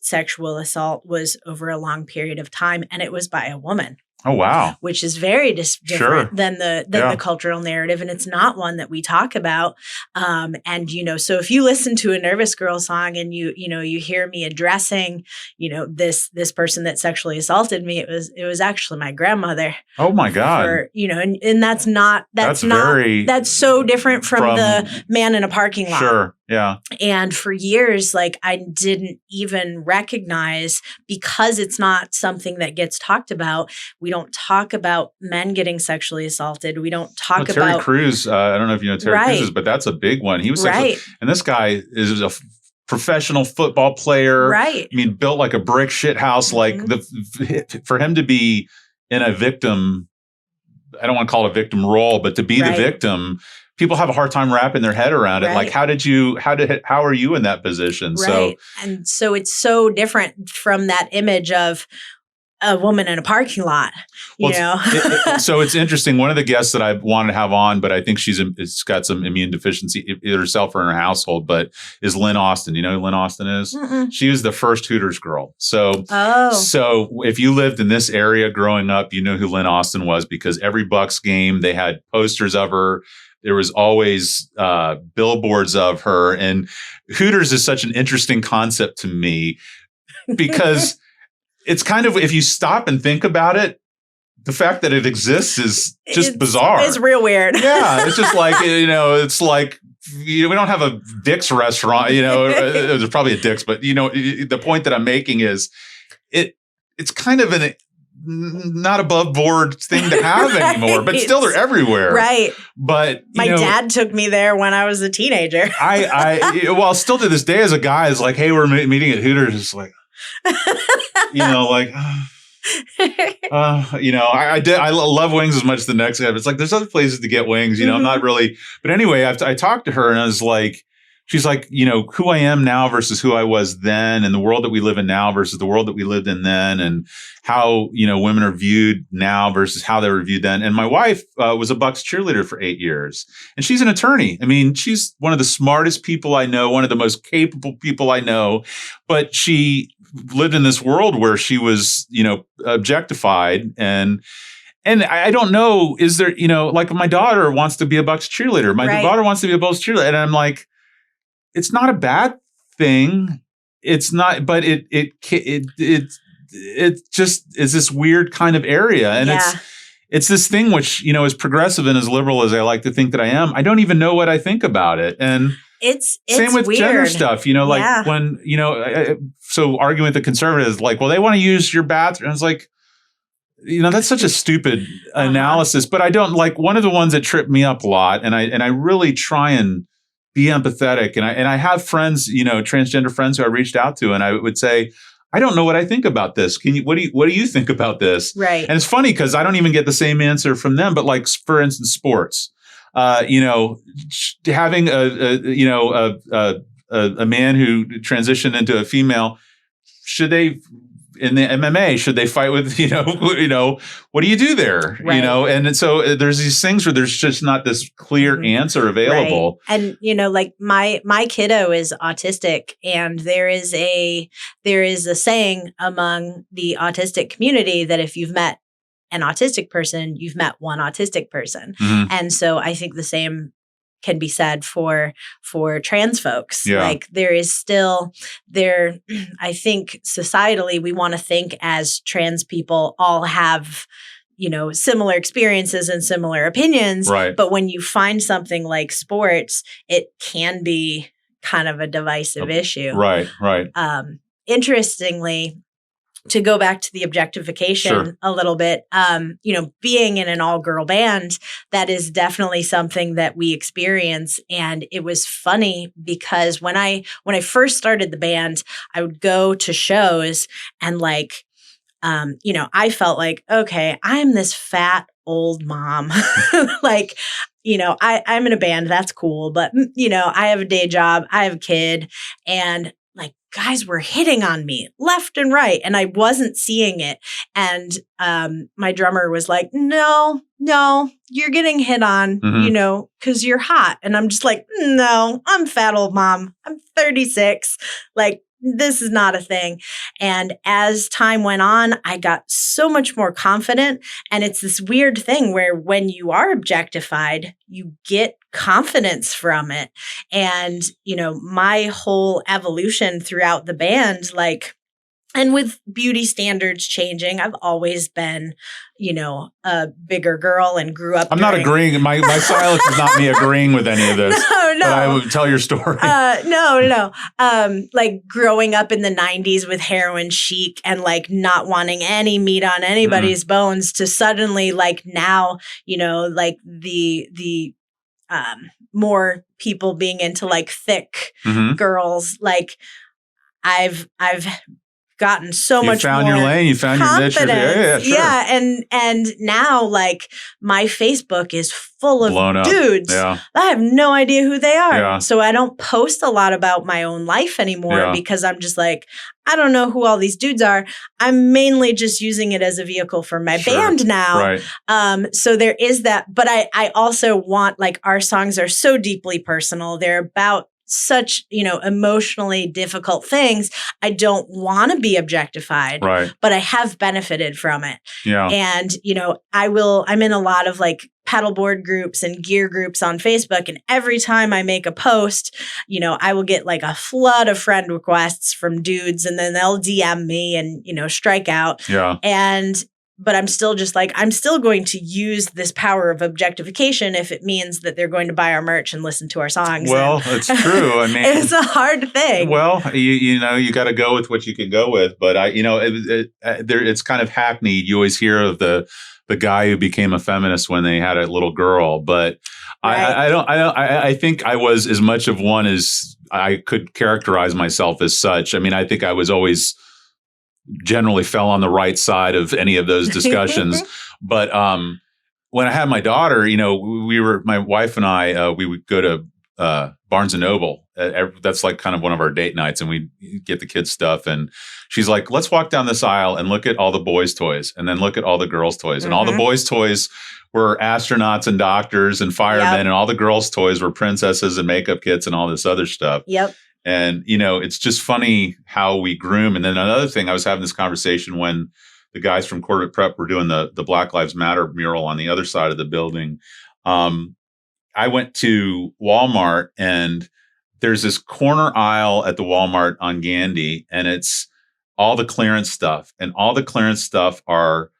sexual assault was over a long period of time and it was by a woman. Oh, wow. which is very different Sure. than the cultural narrative. And it's not one that we talk about. And, so if you listen to a Nervous Girl song and you hear me addressing, this person that sexually assaulted me, it was actually my grandmother. Oh my God. And that's so different from the man in a parking lot. Sure. Yeah. And for years, like, I didn't even recognize, because it's not something that gets talked about. We don't talk about men getting sexually assaulted. We don't talk about Terry Crews. I don't know if you know Terry Crews, but that's a big one. He was sexually, and this guy is a professional football player. Right. I mean, built like a brick shit house. Like for him to be in a victim, I don't want to call it a victim role, but to be the victim, people have a hard time wrapping their head around it. Like, how are you in that position? Right. So it's so different from that image of a woman in a parking lot, So it's interesting. One of the guests that I wanted to have on, but I think she's got some immune deficiency either herself or in her household, but is Lynn Austin. You know who Lynn Austin is? Mm-mm. She was the first Hooters girl. So if you lived in this area growing up, you know who Lynn Austin was, because every Bucks game, they had posters of her. There was always billboards of her. And Hooters is such an interesting concept to me because it's kind of, if you stop and think about it, the fact that it exists is just bizarre. It's real weird. Yeah. It's just like, it's like, we don't have a Dick's restaurant, there's probably a Dick's, but the point that I'm making is it's kind of not above board thing to have anymore, but still they're everywhere. Right. But my dad took me there when I was a teenager. Well, still to this day as a guy, it's like, hey, we're meeting at Hooters. It's like, I love wings as much as the next guy. But it's like, there's other places to get wings, I'm not really, but anyway, I talked to her and I was like, she's like, who I am now versus who I was then, and the world that we live in now versus the world that we lived in then, and how, women are viewed now versus how they were viewed then. And my wife was a Bucks cheerleader for 8 years, and she's an attorney. I mean, she's one of the smartest people I know, one of the most capable people I know, but she lived in this world where she was, objectified. And I don't know, is there, like my daughter wants to be a Bucks cheerleader. My daughter wants to be a Bucks cheerleader. And I'm like, it's not a bad thing. It's not, but it just is this weird kind of area. And it's this thing which, as progressive and as liberal as I like to think that I am, I don't even know what I think about it. And it's same with weird. Gender stuff, when, so arguing with the conservatives, like, well, they want to use your bathroom. And it's like, that's such a stupid analysis, but I don't like, one of the ones that tripped me up a lot. And I really try and be empathetic. And I have friends, transgender friends who I reached out to, and I would say, I don't know what I think about this. What do you think about this? Right. And it's funny because I don't even get the same answer from them, but like, for instance, sports, having a man who transitioned into a female, should they, in the MMA, should they fight with, what do you do there? Right. And so there's these things where there's just not this clear answer available. Right. And, like my kiddo is autistic, and there is a saying among the autistic community that if you've met an autistic person, you've met one autistic person. Mm-hmm. And so I think the same can be said for trans folks. Yeah. Like there is still I think societally we want to think as trans people all have, similar experiences and similar opinions. Right. But when you find something like sports, it can be kind of a divisive issue. Right. Interestingly, to go back to the objectification a little bit, being in an all-girl band, that is definitely something that we experience. And it was funny because when I first started the band, I would go to shows and I felt like, okay, I'm this fat old mom. I'm in a band, that's cool. But, I have a day job, I have a kid, and guys were hitting on me left and right, and I wasn't seeing it. And my drummer was like, no, you're getting hit on, because you're hot. And I'm just like, no, I'm fat old mom. I'm 36. this is not a thing. And as time went on, I got so much more confident. And it's this weird thing where when you are objectified, you get confidence from it. And, my whole evolution throughout the band, like, and with beauty standards changing, I've always been, a bigger girl and grew up. I'm not agreeing. My silence is not me agreeing with any of this. No. But I would tell your story. No. Like growing up in the 90s with heroin chic and like not wanting any meat on anybody's bones to suddenly like now, like the more people being into like thick girls. Like I've gotten so much more. You found your lane. You found your niche. Yeah, sure. Yeah, and now like my Facebook is full of dudes. Yeah. I have no idea who they are. Yeah. So I don't post a lot about my own life anymore because I'm just like, I don't know who all these dudes are. I'm mainly just using it as a vehicle for my band now. Right. So there is that. But I also want, like, our songs are so deeply personal. They're about such, emotionally difficult things. I don't want to be objectified, but I have benefited from it. Yeah. And, I'm in a lot of like paddleboard groups and gear groups on Facebook. And every time I make a post, I will get like a flood of friend requests from dudes, and then they'll DM me and, strike out. Yeah. But I'm still just like, I'm still going to use this power of objectification if it means that they're going to buy our merch and listen to our songs. Well, it's true. I mean, it's a hard thing. Well, you got to go with what you can go with. But it's kind of hackneyed. You always hear of the guy who became a feminist when they had a little girl. But I think I was as much of one as I could characterize myself as such. I mean, I think I was always generally fell on the right side of any of those discussions. But when I had my daughter, my wife and I, we would go to Barnes and Noble. That's like kind of one of our date nights, and we get the kids stuff. And she's like, let's walk down this aisle and look at all the boys' toys, and then look at all the girls' toys. And all the boys' toys were astronauts and doctors and firemen, and all the girls' toys were princesses and makeup kits and all this other stuff. Yep. And, it's just funny how we groom. And then another thing, I was having this conversation when the guys from Corbett Prep were doing the Black Lives Matter mural on the other side of the building. I went to Walmart, and there's this corner aisle at the Walmart on Gandy, and it's all the clearance stuff. And all the clearance stuff are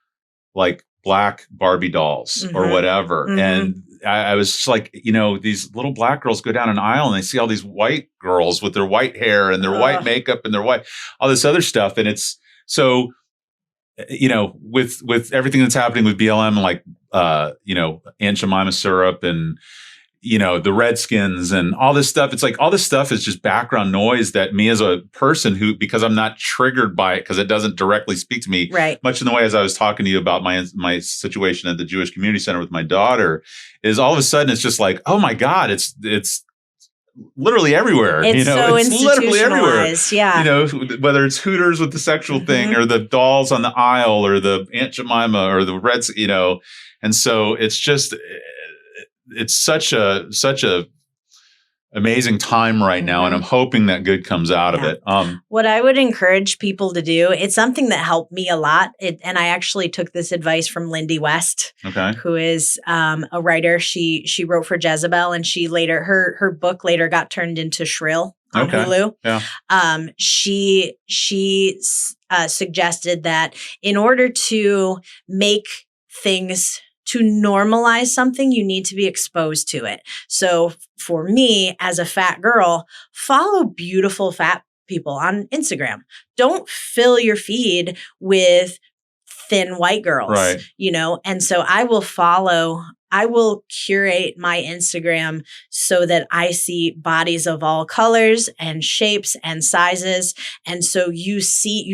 like black Barbie dolls or whatever. And I was just like, these little black girls go down an aisle and they see all these white girls with their white hair and their white makeup and their all this other stuff. And it's so, with everything that's happening with BLM, like, Aunt Jemima syrup and, the Redskins and all this stuff. It's like all this stuff is just background noise that me as a person because I'm not triggered by it because it doesn't directly speak to me. Right. Much in the way as I was talking to you about my situation at the Jewish Community Center with my daughter, is all of a sudden it's just like, oh my God, it's literally everywhere. It's so it's literally everywhere. Yeah. Whether it's Hooters with the sexual thing or the dolls on the aisle or the Aunt Jemima or the Reds, and so it's just. It's such a amazing time right now, and I'm hoping that good comes out of it. What I would encourage people to do, it's something that helped me a lot, and I actually took this advice from Lindy West, who is a writer. She wrote for Jezebel, and she later her book later got turned into Shrill on Hulu. Yeah. She suggested that in order to make things to normalize something, you need to be exposed to it. So for me, as a fat girl, follow beautiful fat people on Instagram. Don't fill your feed with thin white girls, right. And so I will curate my Instagram so that I see bodies of all colors and shapes and sizes. And so you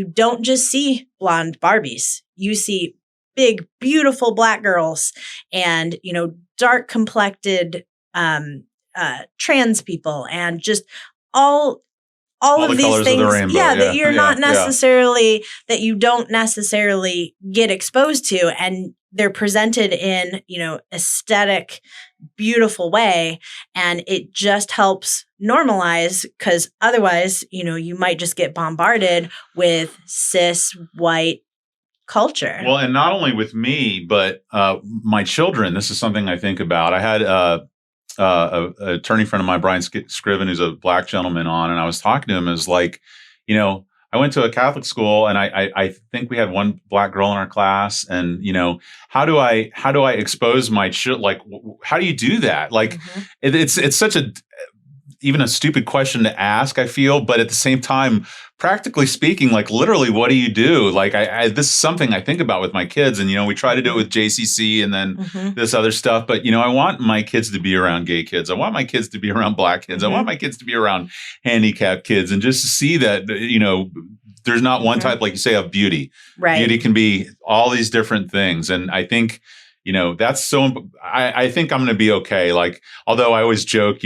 don't just see blonde Barbies, you see big, beautiful black girls and, dark complected trans people and just all of these things. Of the rainbow. That you're not necessarily, that you don't necessarily get exposed to. And they're presented in, aesthetic, beautiful way. And it just helps normalize, because otherwise, you might just get bombarded with cis white culture. Well, and not only with me, but my children. This is something I think about. I had a attorney friend of mine, Brian Scriven, who's a black gentleman on, and I was talking to him as like, I went to a Catholic school, and I think we had one black girl in our class, and how do I expose my children? Like, how do you do that? Like, it's such even a stupid question to ask, I feel, but at the same time, practically speaking, like literally, what do you do? Like, this is something I think about with my kids, and we try to do it with JCC and then this other stuff. But I want my kids to be around gay kids. I want my kids to be around black kids. I want my kids to be around handicapped kids, and just to see that there's not one type, like you say, of beauty. Right. Beauty can be all these different things, and I think that's so. I think I'm going to be okay. Like, although I always joke,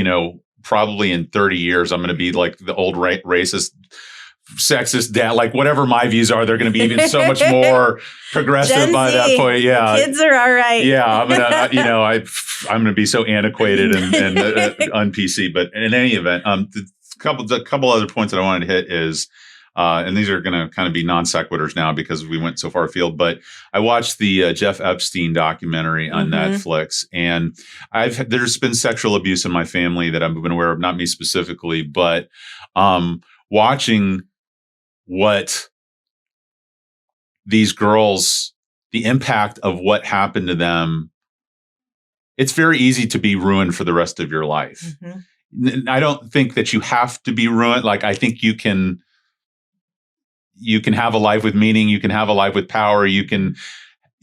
probably in 30 years, I'm going to be like the old racist, sexist dad, like whatever my views are, they're going to be even so much more progressive Gen by Z. that point. Yeah. Kids are all right. Yeah. I'm going to, I'm going to be so antiquated and un-PC, but in any event, a couple other points that I wanted to hit is, and these are going to kind of be non sequiturs now because we went so far afield, but I watched the Jeff Epstein documentary on Netflix, and there's been sexual abuse in my family that I've been aware of, not me specifically, but watching what these girls, the impact of what happened to them, it's very easy to be ruined for the rest of your life. I don't think that you have to be ruined. Like, I think you can have a life with meaning. You can have a life with power. You can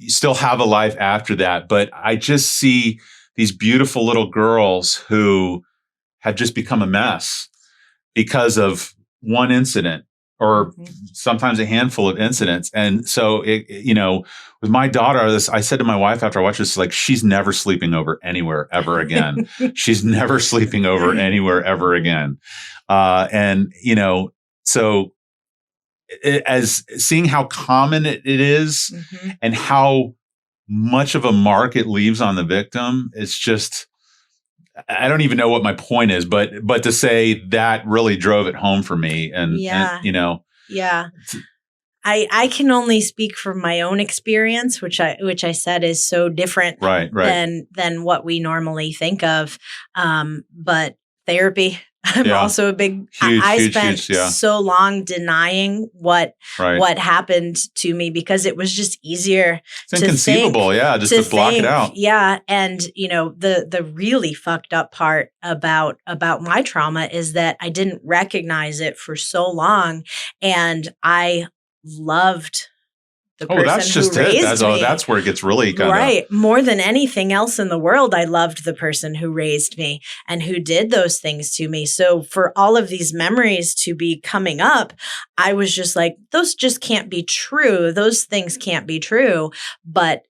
still have a life after that. But I just see these beautiful little girls who have just become a mess because of one incident, or sometimes a handful of incidents. And so, with my daughter, I said to my wife after I watched this, like, she's never sleeping over anywhere ever again. She's never sleeping over anywhere ever again. So as seeing how common it is and how much of a mark it leaves on the victim, it's just, I don't even know what my point is, but to say that really drove it home for me. And I can only speak from my own experience, which I said is so different than what we normally think of. But therapy, I'm also a big, I spent so long denying what happened to me because it was just easier. It's inconceivable. Just to block it out. Yeah. And the really fucked up part about my trauma is that I didn't recognize it for so long. And I loved the person who raised me. That's where it gets really kind of... Right. More than anything else in the world, I loved the person who raised me and who did those things to me. So for all of these memories to be coming up, I was just like, those just can't be true. Those things can't be true. But,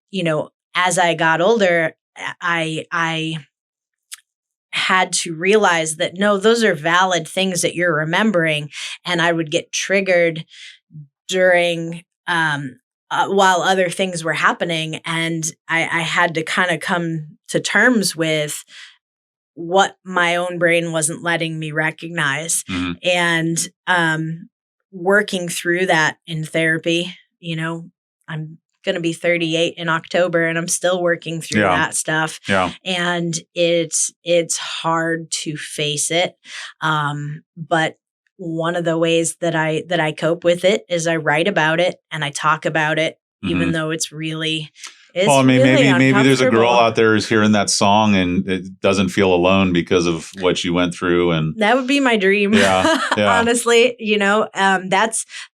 as I got older, I had to realize that, no, those are valid things that you're remembering. And I would get triggered during... while other things were happening. And I had to kind of come to terms with what my own brain wasn't letting me recognize. And working through that in therapy, I'm going to be 38 in October and I'm still working through that stuff. And it's hard to face it. But one of the ways that I cope with it is I write about it and I talk about it, even though it's really, maybe there's a girl out there who's hearing that song and it doesn't feel alone because of what you went through. And that would be my dream. Honestly,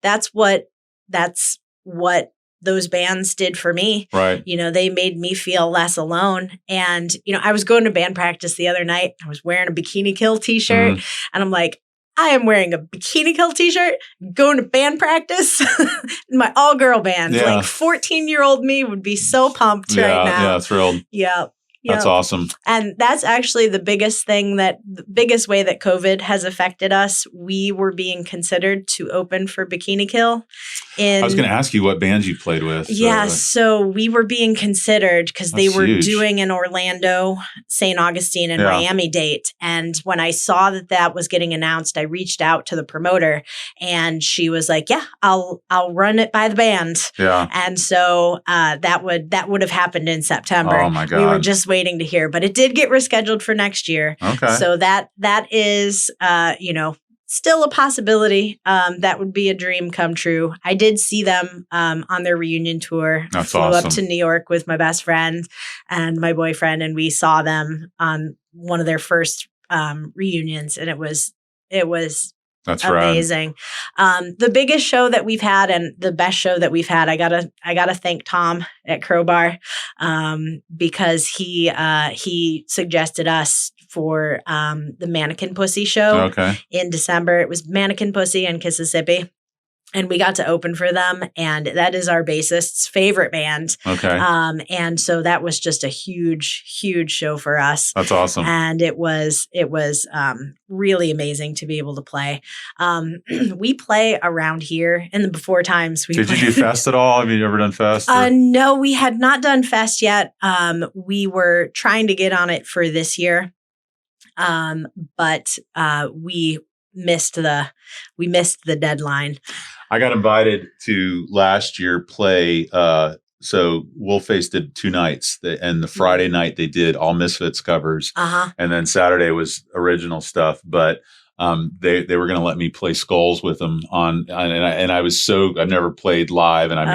that's what those bands did for me. Right. They made me feel less alone. And, I was going to band practice the other night. I was wearing a Bikini Kill t-shirt and I'm like, I am wearing a Bikini Kill t-shirt, going to band practice, my all-girl band. Like 14-year-old me would be so pumped right now. Yeah, thrilled. Yeah. That's awesome. And that's actually the biggest way that COVID has affected us. We were being considered to open for Bikini Kill. in. I was going to ask you what bands you played with. Yeah, so we were being considered because they That's were huge. doing an Orlando, St. Augustine, and Yeah. Miami date. And when I saw that was getting announced, I reached out to the promoter, and she was like, "Yeah, I'll run it by the band." Yeah. And so that would have happened in September. Oh my God. We were just waiting to hear, but it did get rescheduled for next year. Okay. So that is still a possibility. That would be a dream come true. I did see them on their reunion tour. That's Flew awesome. up to New York with my best friend and my boyfriend, and we saw them on one of their first reunions, and it was That's rad. amazing. The biggest show that we've had and the best show that we've had, I gotta thank Tom at Crowbar because he suggested us for the Mannequin Pussy show Okay. in December. It was Mannequin Pussy in Mississippi. And we got to open for them, and that is our bassist's favorite band. Okay. And so that was just a huge, huge show for us. That's awesome. And it was really amazing to be able to play. We play around here in the before times. Did you do Fest at all? Have you ever done Fest? No, we had not done Fest yet. We were trying to get on it for this year. But we missed the deadline. I got invited to last year play. So Wolfface did 2 nights, and the Friday night they did all Misfits covers, and then Saturday was original stuff. But they were going to let me play Skulls with them and I was I've never played live, and I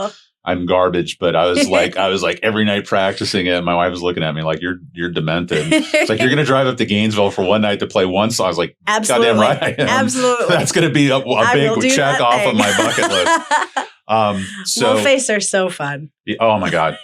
mean I'm garbage, but I was like every night practicing it. And my wife was looking at me like, you're demented. It's like, you're going to drive up to Gainesville for one night to play one song. I was like, absolutely, goddamn right I am. Absolutely. That's going to be a big check off of my bucket list. Wolfface are so fun. Oh my God.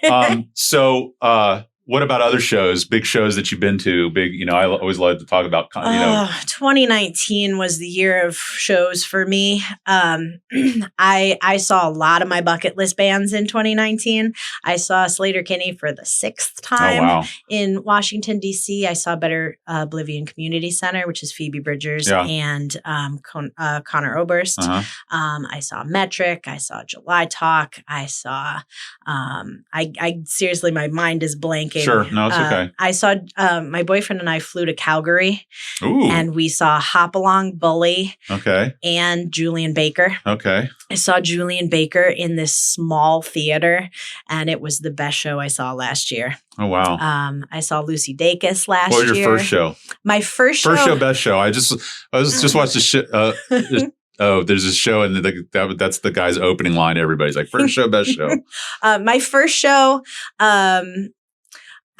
What about other shows, big shows that you've been to? I always love to talk about, 2019 was the year of shows for me. I saw a lot of my bucket list bands in 2019. I saw Sleater-Kinney for the 6th time in Washington, D.C. I saw Better Oblivion Community Center, which is Phoebe Bridgers and Connor Oberst. I saw Metric. I saw July Talk. I saw, I seriously, my mind is blanking. Sure. No, it's okay. I saw my boyfriend and I flew to Calgary. Ooh. And we saw Hop Along Bully. Okay. And Julian Baker. Okay. I saw Julian Baker in this small theater, and it was the best show I saw last year. Oh wow. I saw Lucy Dacus last year. What was your first show? My first show. First show, best show. I just watched the shit. Oh, there's a show, and that's the guy's opening line. Everybody's like, first show, best show. My first show,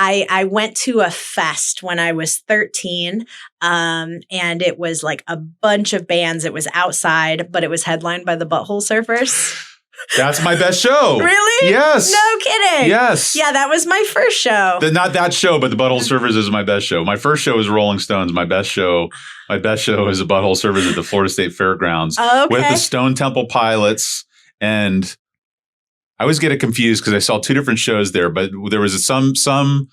I went to a fest when I was 13, and it was like a bunch of bands. It was outside, but it was headlined by the Butthole Surfers. That's my best show. Really? Yes. No kidding. Yes. Yeah, that was my first show. Not that show, but the Butthole Surfers is my best show. My first show was Rolling Stones. My best show is the Butthole Surfers at the Florida State Fairgrounds with the Stone Temple Pilots. And I always get it confused because I saw 2 different shows there, but there was some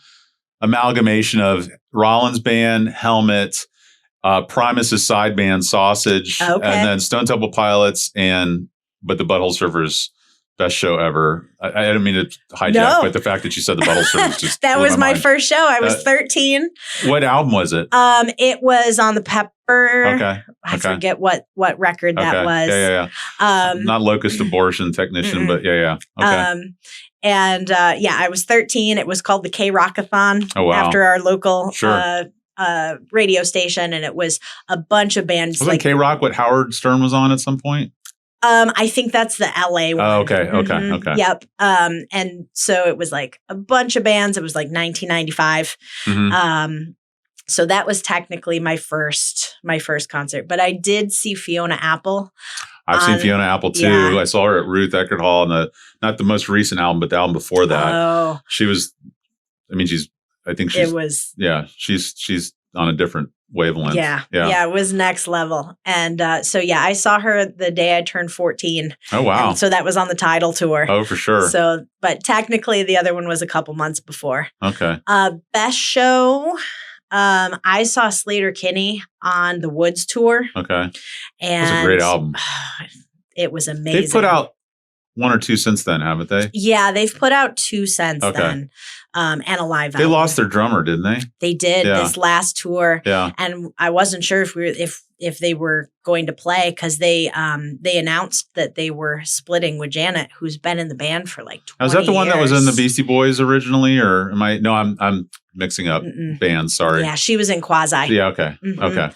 amalgamation of Rollins Band, Helmet, Primus's side band, Sausage, and then Stone Temple Pilots, but the Butthole Surfers, best show ever. I don't mean to hijack, but the fact that you said the Butthole Surfers just that was my mind. first show. I was 13. What album was it? It was on the Pepper. Okay. I forget what record that was. Yeah. Not Locust Abortion Technician, but yeah. Okay. And I was 13. It was called the K-Rockathon after our local radio station, and it was a bunch of bands. Wasn't K-Rock what Howard Stern was on at some point? I think that's the LA one. Oh, okay. Yep. And so it was like a bunch of bands. It was like 1995. So that was technically my first concert. But I did see Fiona Apple. I've seen Fiona Apple too. Yeah. I saw her at Ruth Eckerd Hall on not the most recent album, but the album before that. Oh. She's on a different wavelength. Yeah. It was next level. And I saw her the day I turned 14. Oh, wow. And so that was on the Tidal tour. Oh, for sure. So, but technically the other one was a couple months before. Okay. Best show. I saw Sleater-Kinney on the Woods tour. Okay. And it was a great album. It was amazing. They put out one or two since then, haven't they? Yeah, they've put out 2 since Okay. then, and a live They album. lost their drummer, didn't they? They did Yeah. this last tour, Yeah. and I wasn't sure if they were going to play because they announced that they were splitting with Janet, who's been in the band for like 20 Was that the one that was in the years. Beastie Boys originally, or am I? No, I'm mixing up Mm-mm. bands. Sorry. Yeah, she was in Quasi. Yeah. Okay. Mhm. Okay.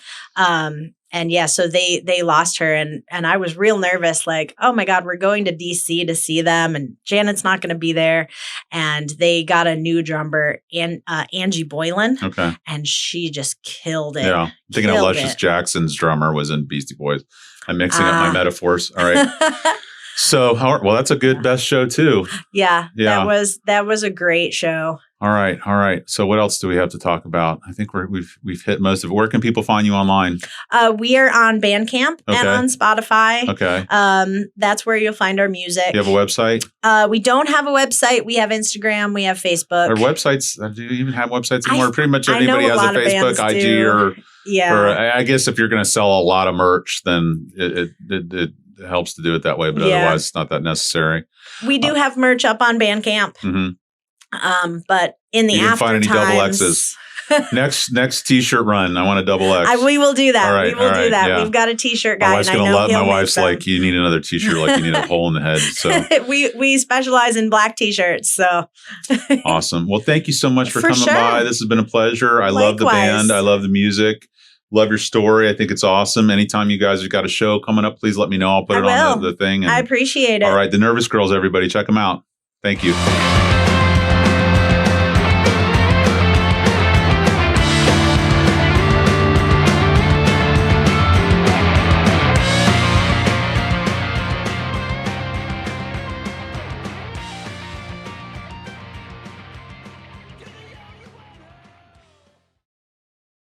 And yeah, so they lost her, and I was real nervous, like, oh my God, we're going to DC to see them, and Janet's not going to be there. And they got a new drummer, Angie Boylan, Okay. and she just killed it. Yeah. I'm thinking of Killed Luscious it. Jackson's drummer was in Beastie Boys. I'm mixing up my metaphors. All right. So, well, that's a good best show too. Yeah, Yeah. that was a great show. All right. All right. So what else do we have to talk about? I think we've hit most of it. Where can people find you online? We are on Bandcamp and Okay. on Spotify. Okay. That's where you'll find our music. You have a website? We don't have a website. We have Instagram. We have Facebook. Or websites? Do you even have websites anymore? I- Pretty much I know anybody a has a lot of Facebook, bands IG, do. Yeah. or I guess if you're going to sell a lot of merch, then it helps to do it that way. But Yeah. otherwise, it's not that necessary. We do have merch up on Bandcamp. hmm But in the You didn't after find any times, double X's? Next T-shirt run, I want a double X. we will do that. All right, We will all do right, that. yeah. We've got a T-shirt My guy, wife's and I gonna know love. he'll My make wife's them. like, you need another T-shirt, like you need a hole in the head. So we specialize in black T-shirts. So awesome. Well, thank you so much for For coming sure. by. This has been a pleasure. I love the Likewise. band. I love the music. Love your story. I think it's awesome. Anytime you guys have got a show coming up, please let me know. I'll put I it on will. the thing. And, I appreciate it. all right. The Nervous Girls, everybody, check them out. Thank you.